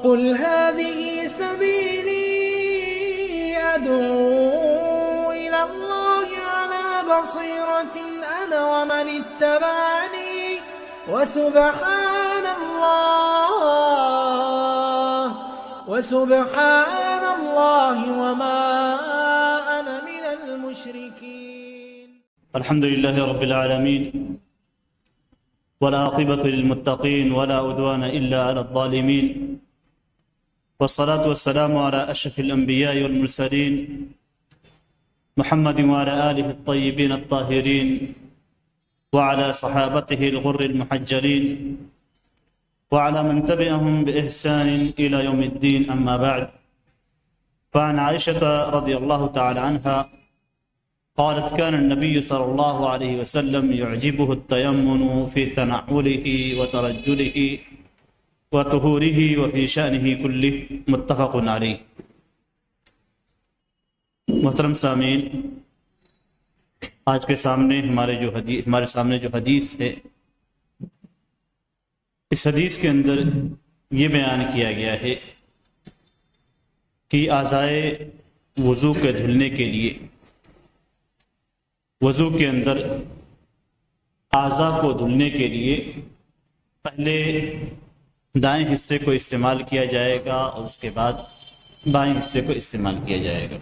قل هذه سبيلي أدعو إلى الله على بصيرة أنا ومن اتبعني وسبحان الله وما أنا من المشركين. الحمد لله رب العالمين والعاقبة للمتقين ولا عدوان إلا على الظالمين والصلاة والسلام على أشرف الأنبياء والمرسلين محمد وعلى آله الطيبين الطاهرين وعلى صحابته الغر المحجلين وعلى من تبعهم بإحسان إلى يوم الدين. أما بعد، فعن عائشة رضي الله تعالى عنها قالت كان النبي صلى الله عليه وسلم يعجبه التيمن في تنعله وترجله وطهوره وفي شأنه كله. متفق علیہ. محترم سامعین، آج کے سامنے ہمارے سامنے جو حدیث ہے، اس حدیث کے اندر یہ بیان کیا گیا ہے کہ اعضائے وضو کے دھلنے کے لیے وضو کے اندر اعضاء کو دھلنے کے لیے پہلے دائیں حصے کو استعمال کیا جائے گا اور اس کے بعد بائیں حصے کو استعمال کیا جائے گا.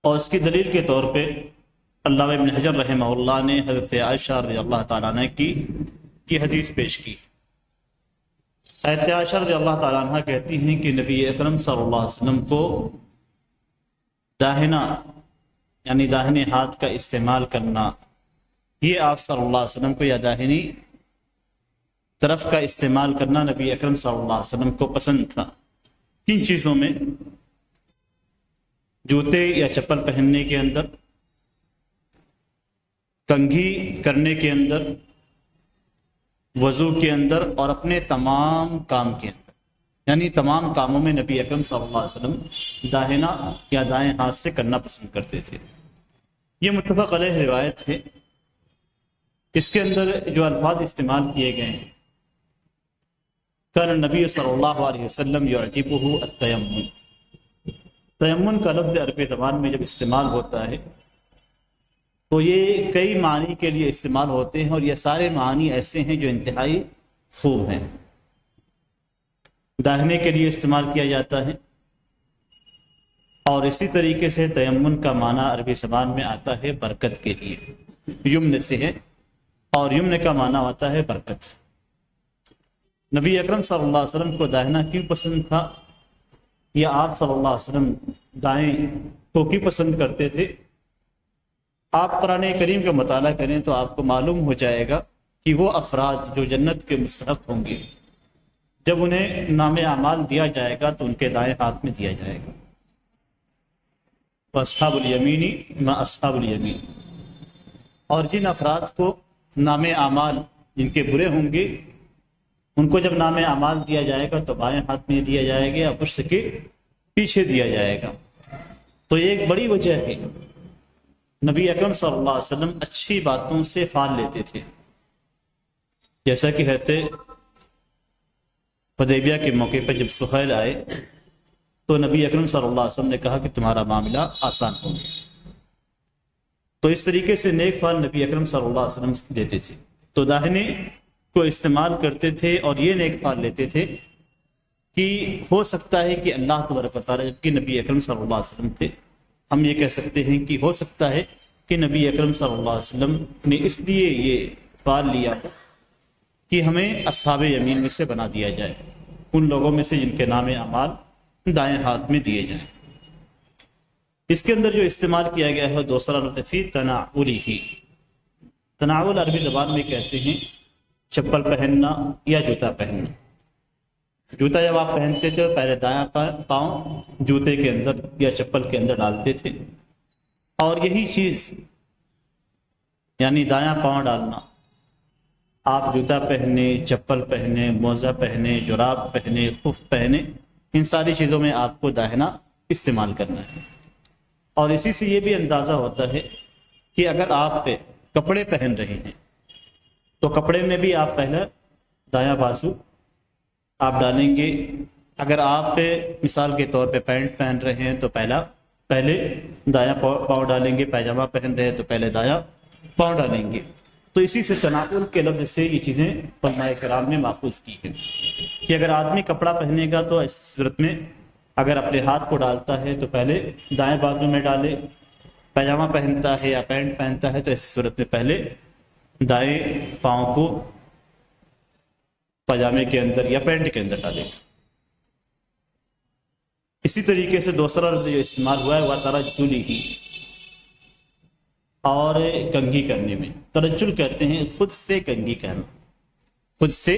اور اس کی دلیل کے طور پہ علامہ ابن حجر رحمہ اللہ نے حضرت عائشہ رضی اللہ تعالیٰ عنہ کی یہ حدیث پیش کی. حضرت عائشہ رضی اللہ تعالیٰ عنہ کہتی ہیں کہ نبی اکرم صلی اللہ علیہ وسلم کو داہنا یعنی داہنے ہاتھ کا استعمال کرنا، یہ آپ صلی اللہ علیہ وسلم کو یا داہنی طرف کا استعمال کرنا نبی اکرم صلی اللہ علیہ وسلم کو پسند تھا. کن چیزوں میں؟ جوتے یا چپل پہننے کے اندر، کنگھی کرنے کے اندر، وضو کے اندر، اور اپنے تمام کام کے اندر. یعنی تمام کاموں میں نبی اکرم صلی اللہ علیہ وسلم داہنا یا دائیں ہاتھ سے کرنا پسند کرتے تھے. یہ متفق علیہ روایت ہے. اس کے اندر جو الفاظ استعمال کیے گئے ہیں، کان النبی صلی اللہ علیہ وسلم یعجبہ التیمن. تیمن کا لفظ عربی زبان میں جب استعمال ہوتا ہے تو یہ کئی معنی کے لیے استعمال ہوتے ہیں، اور یہ سارے معنی ایسے ہیں جو انتہائی خوب ہیں. داہنے کے لیے استعمال کیا جاتا ہے، اور اسی طریقے سے تیمن کا معنی عربی زبان میں آتا ہے برکت کے لیے. یمن سے ہے، اور یمن کا معنی ہوتا ہے برکت. نبی اکرم صلی اللہ علیہ وسلم کو داہنا کیوں پسند تھا، یا آپ صلی اللہ علیہ وسلم دائیں کو کیوں پسند کرتے تھے؟ آپ قرآن کریم کا مطالعہ کریں تو آپ کو معلوم ہو جائے گا کہ وہ افراد جو جنت کے مستحق ہوں گے، جب انہیں نام اعمال دیا جائے گا تو ان کے دائیں ہاتھ میں دیا جائے گا. اصحاب الیمین ما اصحاب الیمین. اور جن افراد کو نام اعمال جن کے برے ہوں گے، ان کو جب نام اعمال دیا جائے گا تو بائیں ہاتھ میں دیا جائے گا یا پشت کے پیچھے دیا جائے گا. تو یہ ایک بڑی وجہ ہے. نبی اکرم صلی اللہ علیہ وسلم اچھی باتوں سے فال لیتے تھے. جیسا کہ حضرت حدیبیہ کے موقع پر جب سہیل آئے تو نبی اکرم صلی اللہ علیہ وسلم نے کہا کہ تمہارا معاملہ آسان ہو گیا. تو اس طریقے سے نیک فال نبی اکرم صلی اللہ علیہ وسلم دیتے تھے. تو داہنے کو استعمال کرتے تھے اور یہ نیک فال لیتے تھے کہ ہو سکتا ہے کہ اللہ تبارک و تعالیٰ، جبکہ نبی اکرم صلی اللہ علیہ وسلم تھے، ہم یہ کہہ سکتے ہیں کہ ہو سکتا ہے کہ نبی اکرم صلی اللہ علیہ وسلم نے اس لیے یہ فال لیا ہے کہ ہمیں اصحاب یمین میں سے بنا دیا جائے، ان لوگوں میں سے جن کے نام اعمال دائیں ہاتھ میں دیے جائیں. اس کے اندر جو استعمال کیا گیا ہے دوسرا لفظ فی تنعلہ. تناول عربی زبان میں کہتے ہیں چپل پہننا یا جوتا پہننا. جوتا جب آپ پہنتے تھے پہلے دایاں پاؤں جوتے کے اندر یا چپل کے اندر ڈالتے تھے، اور یہی چیز یعنی دایاں پاؤں ڈالنا، آپ جوتا پہنے، چپل پہنے، موزہ پہنے، جراب پہنے، خف پہنے، ان ساری چیزوں میں آپ کو داہنا استعمال کرنا ہے. اور اسی سے یہ بھی اندازہ ہوتا ہے کہ اگر آپ کپڑے پہن رہے ہیں تو کپڑے میں بھی آپ پہلے دایاں بازو آپ ڈالیں گے، اگر آپ مثال کے طور پہ پینٹ پہن رہے ہیں تو پہلے دایاں پاؤں ڈالیں گے، پیجامہ پہن رہے ہیں تو پہلے دایاں پاؤں ڈالیں گے۔ تو اسی سے تناول کے لفظ سے یہ چیزیں علماء کرام نے ماخوذ کی ہیں کہ اگر آدمی کپڑا پہنے گا تو اس صورت میں اگر اپنے ہاتھ کو ڈالتا ہے تو پہلے دائیں بازو میں ڈالے، پیجامہ پہنتا ہے یا پینٹ پہنتا ہے تو ایسی صورت میں پہلے دائیں پاؤں کو پاجامے کے اندر یا پینٹ کے اندر ڈالے۔ اسی طریقے سے دوسرا لفظ جو استعمال ہوا ہے وہ ترجلہ، اور کنگھی کرنے میں ترجل کہتے ہیں خود سے کنگھی کرنا، خود سے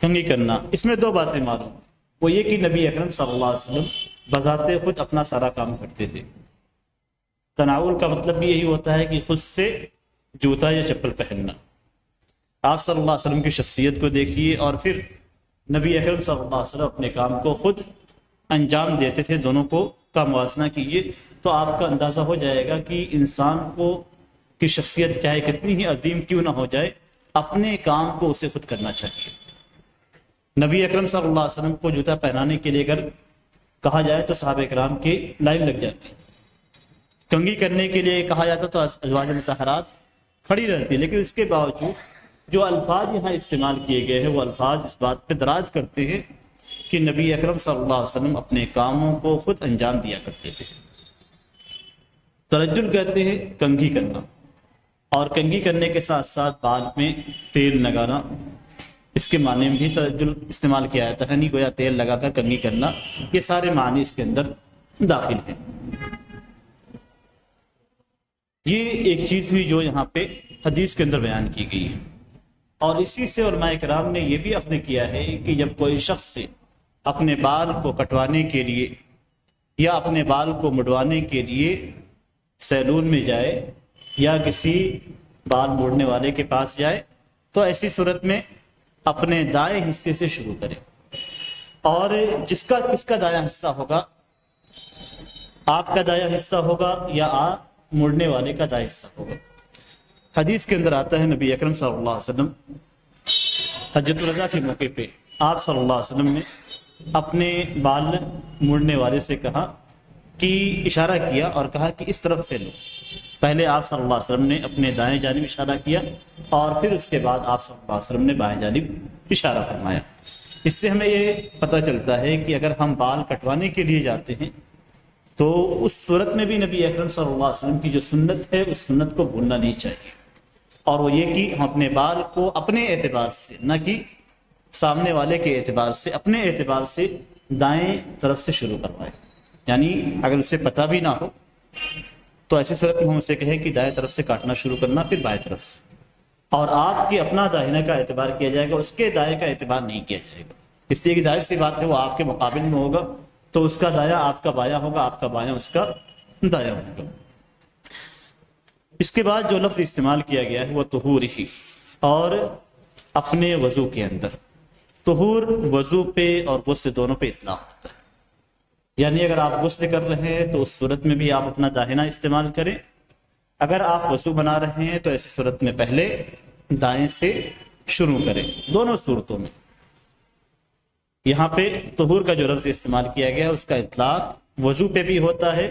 کنگھی کرنا۔ اس میں دو باتیں معلوم، وہ یہ کہ نبی اکرم صلی اللہ علیہ وسلم بذات خود اپنا سارا کام کرتے تھے۔ تناول کا مطلب بھی یہی ہوتا ہے کہ خود سے جوتا یا چپل پہننا۔ آپ صلی اللہ علیہ وسلم کی شخصیت کو دیکھیے اور پھر نبی اکرم صلی اللہ علیہ وسلم اپنے کام کو خود انجام دیتے تھے، دونوں کو کا موازنہ کیجیے تو آپ کا اندازہ ہو جائے گا کہ انسان کو کی شخصیت چاہے کتنی ہی عظیم کیوں نہ ہو جائے، اپنے کام کو اسے خود کرنا چاہیے۔ نبی اکرم صلی اللہ علیہ وسلم کو جوتا پہنانے کے لیے اگر کہا جائے تو صحابہ کرام کی لائن لگ جاتی، کنگھی کرنے کے لیے کہا جاتا تو ازواج مطہرات کھڑی رہتی، لیکن اس کے باوجود جو الفاظ یہاں استعمال کیے گئے ہیں وہ الفاظ اس بات پہ دراز کرتے ہیں کہ نبی اکرم صلی اللہ علیہ وسلم اپنے کاموں کو خود انجام دیا کرتے تھے۔ ترجل کہتے ہیں کنگھی کرنا، اور کنگھی کرنے کے ساتھ ساتھ بال میں تیل لگانا، اس کے معنی میں بھی ترجل استعمال کیا جاتا ہے، نہیں گویا تیل لگا کر کنگھی کرنا، یہ سارے معنی اس کے اندر داخل ہیں۔ یہ ایک چیز ہوئی جو یہاں پہ حدیث کے اندر بیان کی گئی ہے، اور اسی سے علماء کرام نے یہ بھی اخذ کیا ہے کہ جب کوئی شخص سے اپنے بال کو کٹوانے کے لیے یا اپنے بال کو مڈوانے کے لیے سیلون میں جائے یا کسی بال موڑنے والے کے پاس جائے تو ایسی صورت میں اپنے دائیں حصے سے شروع کرے، اور کس کا دایاں حصہ ہوگا، آپ کا دایاں حصہ ہوگا یا موڑنے والے کا دایاں حصہ ہوگا۔ حدیث کے اندر آتا ہے نبی اکرم صلی اللہ علیہ وسلم حجۃ الوداع کے موقع پہ آپ صلی اللہ علیہ وسلم نے اپنے بال موڑنے والے سے کہا کہ اشارہ کیا اور کہا کہ اس طرف سے لو۔ پہلے آپ صلی اللہ علیہ وسلم نے اپنے دائیں جانب اشارہ کیا اور پھر اس کے بعد آپ صلی اللہ علیہ وسلم نے بائیں جانب اشارہ فرمایا۔ اس سے ہمیں یہ پتہ چلتا ہے کہ اگر ہم بال کٹوانے کے لیے جاتے ہیں تو اس صورت میں بھی نبی اکرم صلی اللہ علیہ وسلم کی جو سنت ہے اس سنت کو بھولنا نہیں چاہیے، اور وہ یہ کہ ہم اپنے بال کو اپنے اعتبار سے، نہ کہ سامنے والے کے اعتبار سے، اپنے اعتبار سے دائیں طرف سے شروع کروائیں۔ یعنی اگر اسے پتہ بھی نہ ہو تو ایسی صورت میں ہم اسے کہیں کہ دائیں طرف سے کاٹنا شروع کرنا، پھر بائیں طرف سے، اور آپ کے اپنا داہنے کا اعتبار کیا جائے گا، اس کے دائیں کا اعتبار نہیں کیا جائے گا، اس لیے کہ ظاہر سی بات ہے وہ آپ کے مقابل میں ہوگا تو اس کا دایاں آپ کا بایاں ہوگا، آپ کا بایاں اس کا دایاں ہوگا۔ اس کے بعد جو لفظ استعمال کیا گیا ہے وہ طہور ہی، اور اپنے وضو کے اندر۔ طہور وضو پہ اور غسل دونوں پہ اطلاق ہوتا ہے، یعنی اگر آپ غسل کر رہے ہیں تو اس صورت میں بھی آپ اپنا داہنا استعمال کریں، اگر آپ وضو بنا رہے ہیں تو ایسی صورت میں پہلے دائیں سے شروع کریں، دونوں صورتوں میں۔ یہاں پہ طہور کا جو لفظ استعمال کیا گیا ہے اس کا اطلاق وضو پہ بھی ہوتا ہے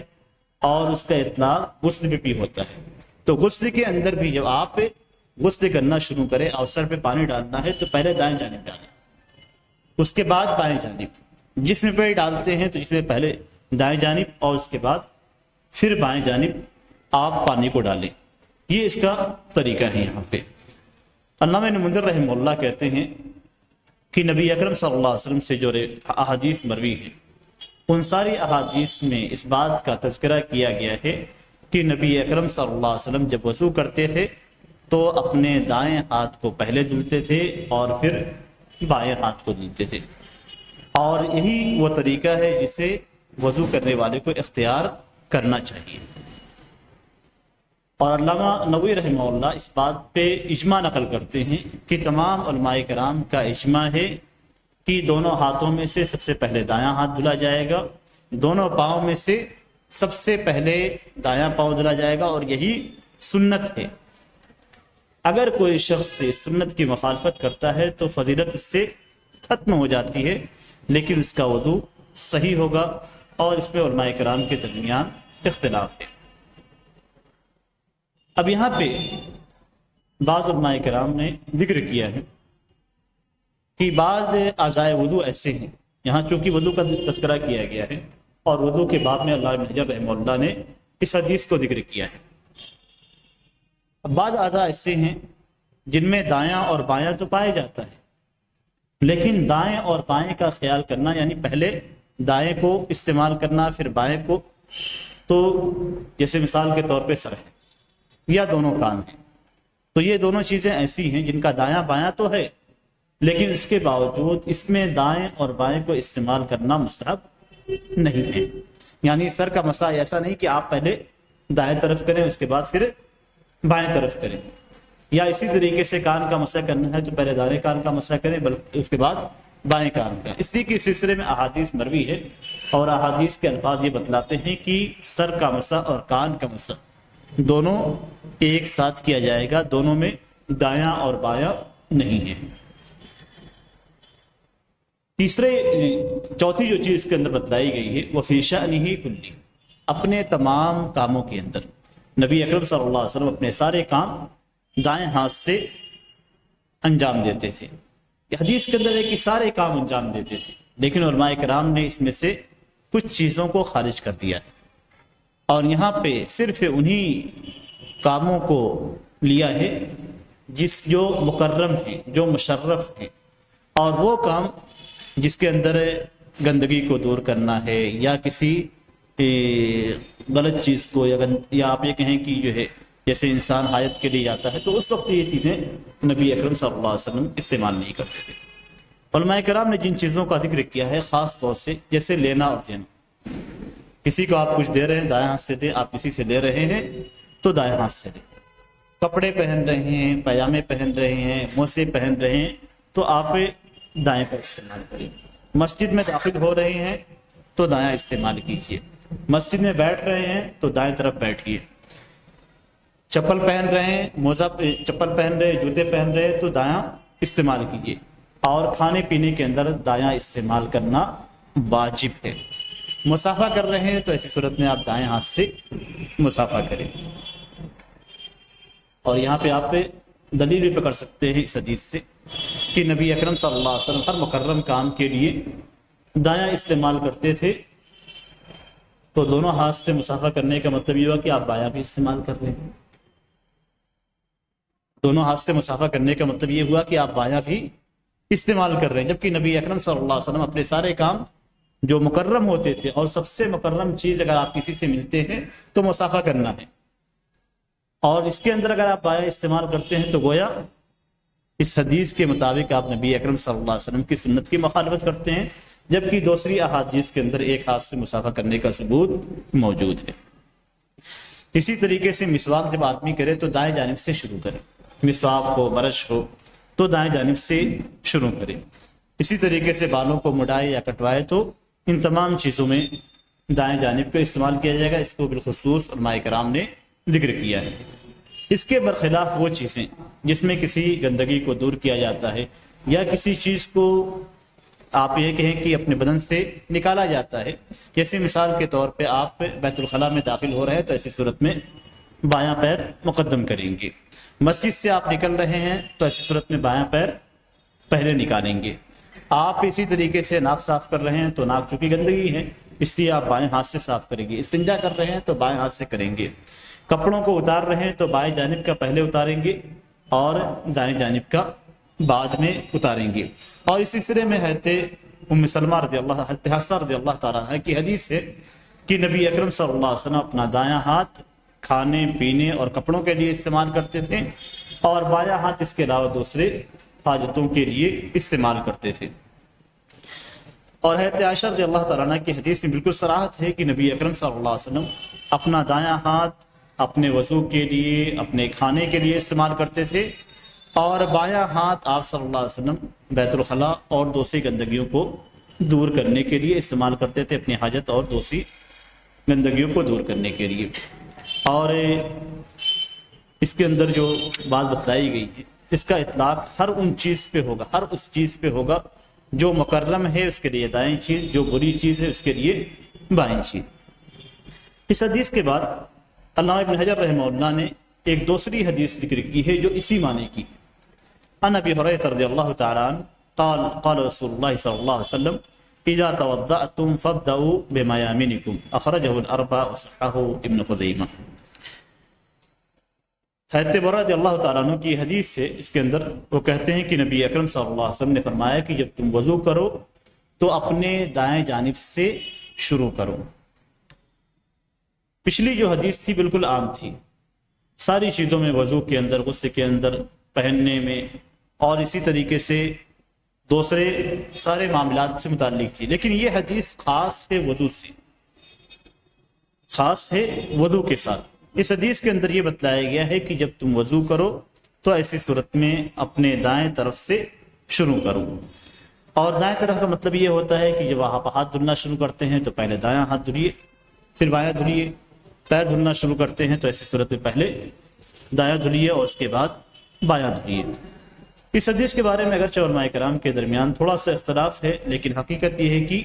اور اس کا اطلاق غسل پہ بھی ہوتا ہے۔ تو غسل کے اندر بھی جب آپ غسل کرنا شروع کریں اور سر پہ پانی ڈالنا ہے تو پہلے دائیں جانب ڈالیں، اس کے بعد بائیں جانب، جسم پہ ڈالتے ہیں تو جسم پہلے دائیں جانب اور اس کے بعد پھر بائیں جانب آپ پانی کو ڈالیں، یہ اس کا طریقہ ہے۔ یہاں پہ علامہ ابن منذر رحمہ اللہ کہتے ہیں کہ نبی اکرم صلی اللہ علیہ وسلم سے جو احادیث مروی ہیں ان ساری احادیث میں اس بات کا تذکرہ کیا گیا ہے کہ نبی اکرم صلی اللہ علیہ وسلم جب وضو کرتے تھے تو اپنے دائیں ہاتھ کو پہلے دھلتے تھے اور پھر بائیں ہاتھ کو دھلتے تھے، اور یہی وہ طریقہ ہے جسے وضو کرنے والے کو اختیار کرنا چاہیے۔ اور علامہ نووی رحمہ اللہ اس بات پہ اجماع نقل کرتے ہیں کہ تمام علماء کرام کا اجماع ہے کہ دونوں ہاتھوں میں سے سب سے پہلے دایاں ہاتھ دھلا جائے گا، دونوں پاؤں میں سے سب سے پہلے دایاں پاؤں دھلا جائے گا، اور یہی سنت ہے۔ اگر کوئی شخص سے سنت کی مخالفت کرتا ہے تو فضیلت اس سے ختم ہو جاتی ہے، لیکن اس کا وضو صحیح ہوگا، اور اس میں علماء کرام کے درمیان اختلاف ہے۔ اب یہاں پہ بعض علماء کرام نے ذکر کیا ہے کہ بعض اعضائے وضو ایسے ہیں، یہاں چونکہ وضو کا تذکرہ کیا گیا ہے اور وضو کے باب میں علامہ ابن حجر رحمہ اللہ نے اس حدیث کو ذکر کیا ہے۔ بعض اعضاء ایسے ہیں جن میں دایاں اور بایاں تو پائے جاتا ہے، لیکن دائیں اور بائیں کا خیال کرنا، یعنی پہلے دائیں کو استعمال کرنا پھر بائیں کو، تو جیسے مثال کے طور پہ سر ہے یا دونوں کان ہیں، تو یہ دونوں چیزیں ایسی ہیں جن کا دایاں بایاں تو ہے، لیکن اس کے باوجود اس میں دائیں اور بائیں کو استعمال کرنا مستحب نہیں ہے۔ یعنی سر کا مسح ایسا نہیں کہ آپ پہلے دائیں طرف کریں اس کے بعد پھر بائیں طرف کریں، یا اسی طریقے سے کان کا مسح کرنا ہے تو پہلے دائیں کان کا مسح کریں بلکہ اس کے بعد بائیں کان کا۔ اس لیے کہ اس سلسلے میں احادیث مروی ہے، اور احادیث کے الفاظ یہ بتلاتے ہیں کہ سر کا مسح اور کان کا مسح دونوں ایک ساتھ کیا جائے گا، دونوں میں دایاں اور بایاں نہیں ہے۔ چوتھی جو چیز اس کے اندر بتلائی گئی ہے وہ فی شأنہ کلی، اپنے تمام کاموں کے اندر نبی اکرم صلی اللہ علیہ وسلم اپنے سارے کام دائیں ہاتھ سے انجام دیتے تھے۔ یہ حدیث کے اندر ہے کہ سارے کام انجام دیتے تھے، لیکن علماء کرام نے اس میں سے کچھ چیزوں کو خارج کر دیا ہے، اور یہاں پہ صرف انہی کاموں کو لیا ہے جو مکرم ہیں، جو مشرف ہیں، اور وہ کام جس کے اندر گندگی کو دور کرنا ہے یا کسی غلط چیز کو، یا آپ یہ کہیں کہ جو ہے جیسے انسان حاجت کے لیے جاتا ہے تو اس وقت یہ چیزیں نبی اکرم صلی اللہ علیہ وسلم استعمال نہیں کرتے تھے۔ علماء کرام نے جن چیزوں کا ذکر کیا ہے خاص طور سے، جیسے لینا اور دینا، کسی کو آپ کچھ دے رہے ہیں دائیں ہاتھ سے دیں، آپ کسی سے لے رہے ہیں تو دائیں ہاتھ سے دیں، کپڑے پہن رہے ہیں، پیجامے پہن رہے ہیں، موزے پہن رہے ہیں تو آپ دائیں کا استعمال کریں، مسجد میں داخل ہو رہے ہیں تو دایاں استعمال کیجیے، مسجد میں بیٹھ رہے ہیں تو دائیں طرف بیٹھیے، چپل پہن رہے ہیں، چپل پہن رہے ہیں، جوتے پہن رہے ہیں تو دایاں استعمال کیجیے، اور کھانے پینے کے اندر دایاں استعمال کرنا واجب ہے۔ مسافہ کر رہے ہیں تو ایسی صورت میں آپ دائیں ہاتھ سے مسافہ کریں، اور یہاں پہ آپ دلیل بھی پکڑ سکتے ہیں اس حدیث سے کہ نبی اکرم صلی اللہ علیہ وسلم ہر مکرم کام کے لیے دایاں استعمال کرتے تھے، تو دونوں ہاتھ سے مسافہ کرنے کا مطلب یہ ہوا کہ آپ بایاں بھی استعمال کر رہے ہیں، دونوں ہاتھ سے مسافہ کرنے کا مطلب یہ ہوا کہ آپ بایاں بھی استعمال کر رہے ہیں، جبکہ نبی اکرم صلی اللہ علیہ وسلم اپنے سارے کام جو مکرم ہوتے تھے، اور سب سے مکرم چیز اگر آپ کسی سے ملتے ہیں تو مسافہ کرنا ہے، اور اس کے اندر اگر آپ بایاں استعمال کرتے ہیں تو گویا اس حدیث کے مطابق آپ نبی اکرم صلی اللہ علیہ وسلم کی سنت کی مخالفت کرتے ہیں، جبکہ دوسری احادیث کے اندر ایک ہاتھ سے مسافہ کرنے کا ثبوت موجود ہے۔ اسی طریقے سے مسواک جب آدمی کرے تو دائیں جانب سے شروع کرے، مسواک ہو، برش ہو تو دائیں جانب سے شروع کرے۔ اسی طریقے سے بالوں کو مڈائے یا کٹوائے تو ان تمام چیزوں میں دائیں جانب کا استعمال کیا جائے گا، اس کو بالخصوص علماء کرام نے ذکر کیا ہے۔ اس کے برخلاف وہ چیزیں جس میں کسی گندگی کو دور کیا جاتا ہے، یا کسی چیز کو آپ یہ کہیں کہ اپنے بدن سے نکالا جاتا ہے، جیسے مثال کے طور پہ آپ بیت الخلاء میں داخل ہو رہے ہیں تو ایسی صورت میں بایاں پیر مقدم کریں گے، مسجد سے آپ نکل رہے ہیں تو ایسی صورت میں بایاں پیر پہلے نکالیں گے، آپ اسی طریقے سے ناک صاف کر رہے ہیں تو ناک چونکہ گندگی ہے اس لیے آپ بائیں ہاتھ سے صاف کریں گے، استنجا کر رہے ہیں تو بائیں ہاتھ سے کریں گے، کپڑوں کو اتار رہے ہیں تو بائیں جانب کا پہلے اتاریں گے اور دائیں جانب کا بعد میں اتاریں گے۔ اور اس سلسلے میں حضرت ام سلمہ حضرت حفصہ رضی اللہ تعالیٰ عنہ کی حدیث ہے کہ نبی اکرم صلی اللہ علیہ وسلم اپنا دایاں ہاتھ کھانے پینے اور کپڑوں کے لیے استعمال کرتے تھے، اور بایاں ہاتھ اس کے علاوہ دوسرے حاجتوں کے لیے استعمال کرتے تھے۔ اور حضرت عائشہ رضی اللہ تعالیٰ عنہ کی حدیث میں بالکل صراحت ہے کہ نبی اکرم صلی اللہ علیہ وسلم اپنا دایاں ہاتھ اپنے وضو کے لیے، اپنے کھانے کے لیے استعمال کرتے تھے، اور بایاں ہاتھ آپ صلی اللہ علیہ وسلم بیت الخلاء اور دوسری گندگیوں کو دور کرنے کے لیے استعمال کرتے تھے، اپنی حاجت اور دوسری گندگیوں کو دور کرنے کے لیے۔ اور اس کے اندر جو بات بتلائی گئی ہے اس کا اطلاق ہر ان چیز پہ ہوگا، ہر اس چیز پہ ہوگا جو مکرم ہے اس کے لیے دائیں چیز، جو بری چیز ہے اس کے لیے بائیں چیز۔ اس حدیث کے بعد علامہ ابن حجر رحمہ اللہ نے ایک دوسری حدیث ذکر کی ہے جو اسی معنی کی ہے۔ عن ابی ہریرہ رضی اللہ تعالی عنہ قال قال رسول اللہ صلی اللہ علیہ وسلم اذا توضأتم فابدؤوا بمیامنکم اخرجہ الاربعہ وصححہ ابن خزیمہ۔ حضرت برہ رضی اللہ تعالیٰ عنہ کی حدیث سے اس کے اندر وہ کہتے ہیں کہ نبی اکرم صلی اللہ علیہ وسلم نے فرمایا کہ جب تم وضو کرو تو اپنے دائیں جانب سے شروع کرو۔ پچھلی جو حدیث تھی بالکل عام تھی، ساری چیزوں میں، وضو کے اندر، غسل کے اندر، پہننے میں، اور اسی طریقے سے دوسرے سارے معاملات سے متعلق تھی، لیکن یہ حدیث خاص ہے وضو سے، خاص ہے وضو کے ساتھ۔ اس حدیث کے اندر یہ بتلایا گیا ہے کہ جب تم وضو کرو تو ایسی صورت میں اپنے دائیں طرف سے شروع کرو۔ اور دائیں طرف کا مطلب یہ ہوتا ہے کہ جب آپ ہاتھ دھلنا شروع کرتے ہیں تو پہلے دایاں ہاتھ دھلیے، پھر بایاں دھلیے۔ پیر دھلنا شروع کرتے ہیں تو ایسی صورت میں پہلے دایاں دھلیے اور اس کے بعد بایاں دھلیے۔ اس حدیث کے بارے میں اگرچہ علماء کرام کے درمیان تھوڑا سا اختلاف ہے، لیکن حقیقت یہ ہے کہ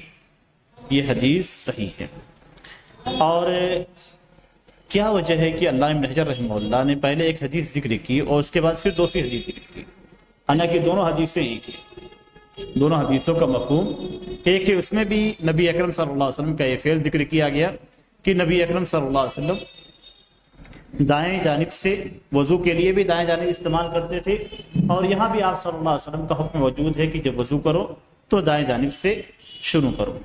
یہ حدیث صحیح ہے۔ اور کیا وجہ ہے کہ علامہ ابن حجر رحمہ اللہ نے پہلے ایک حدیث ذکر کی اور اس کے بعد پھر دوسری حدیث ذکر کی؟ حالانکہ دونوں حدیثیں ایک ہیں، دونوں حدیثوں کا مفہوم ایک ہے۔ اس میں بھی نبی اکرم صلی اللہ علیہ وسلم کا یہ فعل ذکر کیا گیا کہ نبی اکرم صلی اللہ علیہ وسلم دائیں جانب سے وضو کے لیے بھی دائیں جانب استعمال کرتے تھے، اور یہاں بھی آپ صلی اللہ علیہ وسلم کا حکم موجود ہے کہ جب وضو کرو تو دائیں جانب سے شروع کرو۔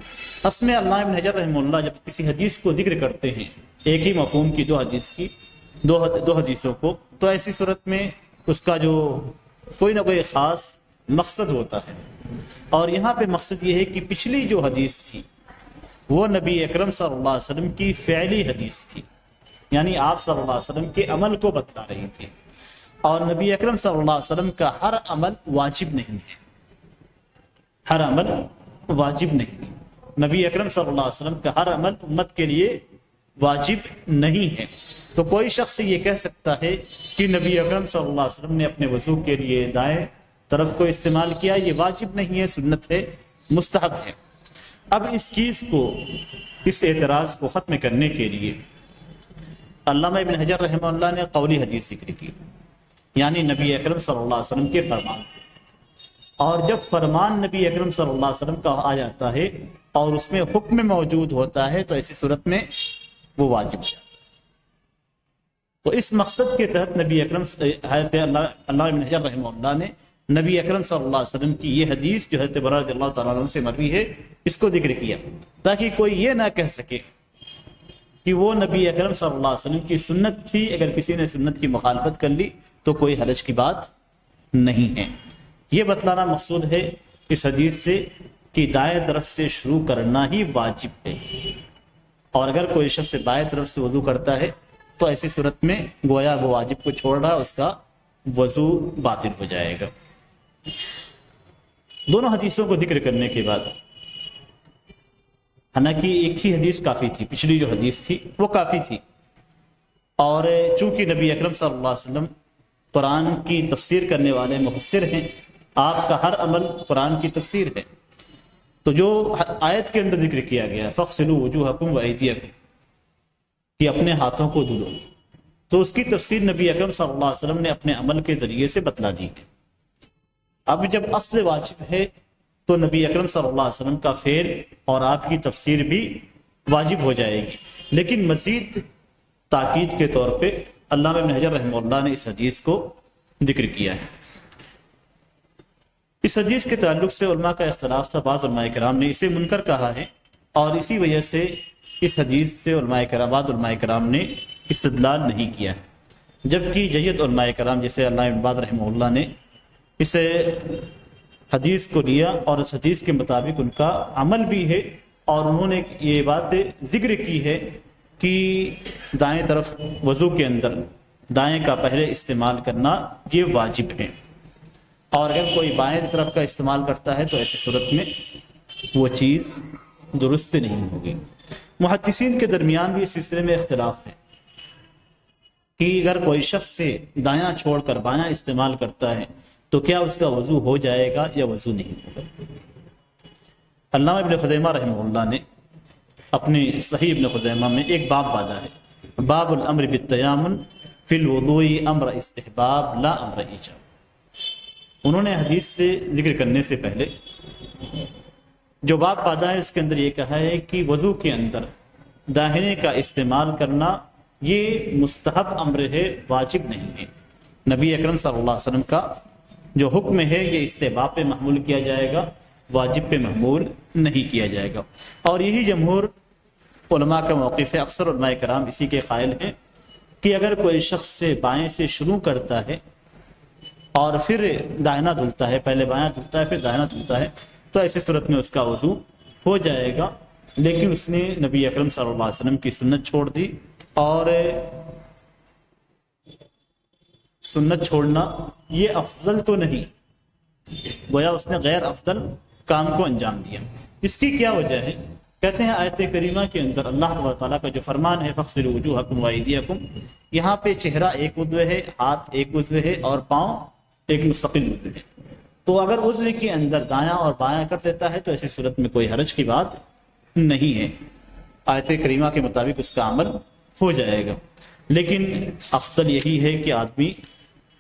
اصل میں علامہ ابن حجر رحمہ اللہ جب کسی حدیث کو ذکر کرتے ہیں، ایک ہی مفہوم کی دو حدیثوں کو، تو ایسی صورت میں اس کا جو کوئی نہ کوئی خاص مقصد ہوتا ہے، اور یہاں پہ مقصد یہ ہے کہ پچھلی جو حدیث تھی وہ نبی اکرم صلی اللہ علیہ وسلم کی فعلی حدیث تھی، یعنی آپ صلی اللہ علیہ وسلم کے عمل کو بتلا رہی تھی، اور نبی اکرم صلی اللہ علیہ وسلم کا ہر عمل واجب نہیں ہے، ہر عمل واجب نہیں۔ نبی اکرم صلی اللہ علیہ وسلم کا ہر عمل امت کے لیے واجب نہیں ہے۔ تو کوئی شخص یہ کہہ سکتا ہے کہ نبی اکرم صلی اللہ علیہ وسلم نے اپنے وضو کے لیے دائیں طرف کو استعمال کیا، یہ واجب نہیں ہے، سنت ہے، مستحب ہے۔ اب اس چیز کو، اس اعتراض کو ختم کرنے کے لیے علامہ ابن حجر رحمہ اللہ نے قولی حدیث ذکر کی، یعنی نبی اکرم صلی اللہ علیہ وسلم کے فرمان۔ اور جب فرمان نبی اکرم صلی اللہ علیہ وسلم کا آ جاتا ہے اور اس میں حکم موجود ہوتا ہے تو ایسی صورت میں وہ واجب ہے۔ تو اس مقصد کے تحت نبی اکرم حضرت علامہ ابن حجر رحمہ اللہ نے نبی اکرم صلی اللہ علیہ وسلم کی یہ حدیث جو حضرت برہ رضی اللہ تعالیٰ عنہ سے مروی ہے اس کو ذکر کیا، تاکہ کوئی یہ نہ کہہ سکے کہ وہ نبی اکرم صلی اللہ علیہ وسلم کی سنت تھی، اگر کسی نے سنت کی مخالفت کر لی تو کوئی حرج کی بات نہیں ہے۔ یہ بتلانا مقصود ہے اس حدیث سے کہ دائیں طرف سے شروع کرنا ہی واجب ہے، اور اگر کوئی شخص بائیں طرف سے وضو کرتا ہے تو ایسی صورت میں گویا وہ واجب کو چھوڑ رہا، اس کا وضو باطل ہو جائے گا۔ دونوں حدیثوں کو ذکر کرنے کے بعد، حالانکہ ایک ہی حدیث کافی تھی، پچھلی جو حدیث تھی وہ کافی تھی، اور چونکہ نبی اکرم صلی اللہ علیہ وسلم قرآن کی تفسیر کرنے والے مفسر ہیں، آپ کا ہر عمل قرآن کی تفسیر ہے، تو جو آیت کے اندر ذکر کیا گیا فَاغْسِلُوا وُجُوهَكُمْ وَأَيْدِيَكُمْ کہ اپنے ہاتھوں کو دھلو، تو اس کی تفسیر نبی اکرم صلی اللہ علیہ وسلم نے اپنے عمل کے ذریعے سے بتلا دی ہے۔ اب جب اصل واجب ہے تو نبی اکرم صلی اللہ علیہ وسلم کا فعل اور آپ کی تفسیر بھی واجب ہو جائے گی، لیکن مزید تاکید کے طور پہ علامہ ابن حجر رحمہ اللہ نے اس حدیث کو ذکر کیا ہے۔ اس حدیث کے تعلق سے علماء کا اختلاف تھا، بعض علماء کرام نے اسے منکر کہا ہے، اور اسی وجہ سے اس حدیث سے بعض علماء کرام نے استدلال نہیں کیا ہے، جبکہ جید علماء کرام جیسے علامہ ابن باز رحمہ اللہ نے اس حدیث کو لیا اور اس حدیث کے مطابق ان کا عمل بھی ہے، اور انہوں نے یہ بات ذکر کی ہے کہ دائیں طرف وضو کے اندر دائیں کا پہلے استعمال کرنا یہ واجب ہے، اور اگر کوئی بائیں طرف کا استعمال کرتا ہے تو ایسی صورت میں وہ چیز درست نہیں ہوگی۔ محدثین کے درمیان بھی اس سلسلے میں اختلاف ہے کہ اگر کوئی شخص سے دایاں چھوڑ کر بایاں استعمال کرتا ہے تو کیا اس کا وضو ہو جائے گا یا وضو نہیں ہوگا۔ علامہ ابن خزیمہ رحمہ اللہ نے اپنے صحیح ابن خزیمہ میں ایک باب باندھا ہے، باب الامر بالتیامن فی الوضوء امر استحباب لا امر ایجاب۔ انہوں نے حدیث سے ذکر کرنے سے پہلے جو باب باندھا ہے اس کے اندر یہ کہا ہے کہ وضو کے اندر داہنے کا استعمال کرنا یہ مستحب امر ہے، واجب نہیں ہے۔ نبی اکرم صلی اللہ علیہ وسلم کا جو حکم ہے یہ استحباب پہ محمول کیا جائے گا، واجب پہ محمول نہیں کیا جائے گا۔ اور یہی جمہور علماء کا موقف ہے، اکثر علماء کرام اسی کے قائل ہیں کہ اگر کوئی شخص سے بائیں سے شروع کرتا ہے اور پھر دائنا دھلتا ہے، پہلے بائیں دھلتا ہے پھر دائنا دھلتا ہے، تو ایسی صورت میں اس کا وضو ہو جائے گا، لیکن اس نے نبی اکرم صلی اللہ علیہ وسلم کی سنت چھوڑ دی، اور سنت چھوڑنا یہ افضل تو نہیں، گویا اس نے غیر افضل کام کو انجام دیا۔ اس کی کیا وجہ ہے؟ کہتے ہیں آیت کریمہ کے اندر اللہ تبارک تعالیٰ کا جو فرمان ہے فَاغْسِلُوا وُجُوهَكُمْ وَأَيْدِيَكُمْ، یہاں پہ چہرہ ایک عضو ہے، ہاتھ ایک عضو ہے، اور پاؤں ایک مستقل عضو ہے۔ تو اگر عضو کے اندر دایاں اور بایاں کر دیتا ہے تو ایسی صورت میں کوئی حرج کی بات نہیں ہے، آیت کریمہ کے مطابق اس کا عمل ہو جائے گا۔ لیکن افضل یہی ہے کہ آدمی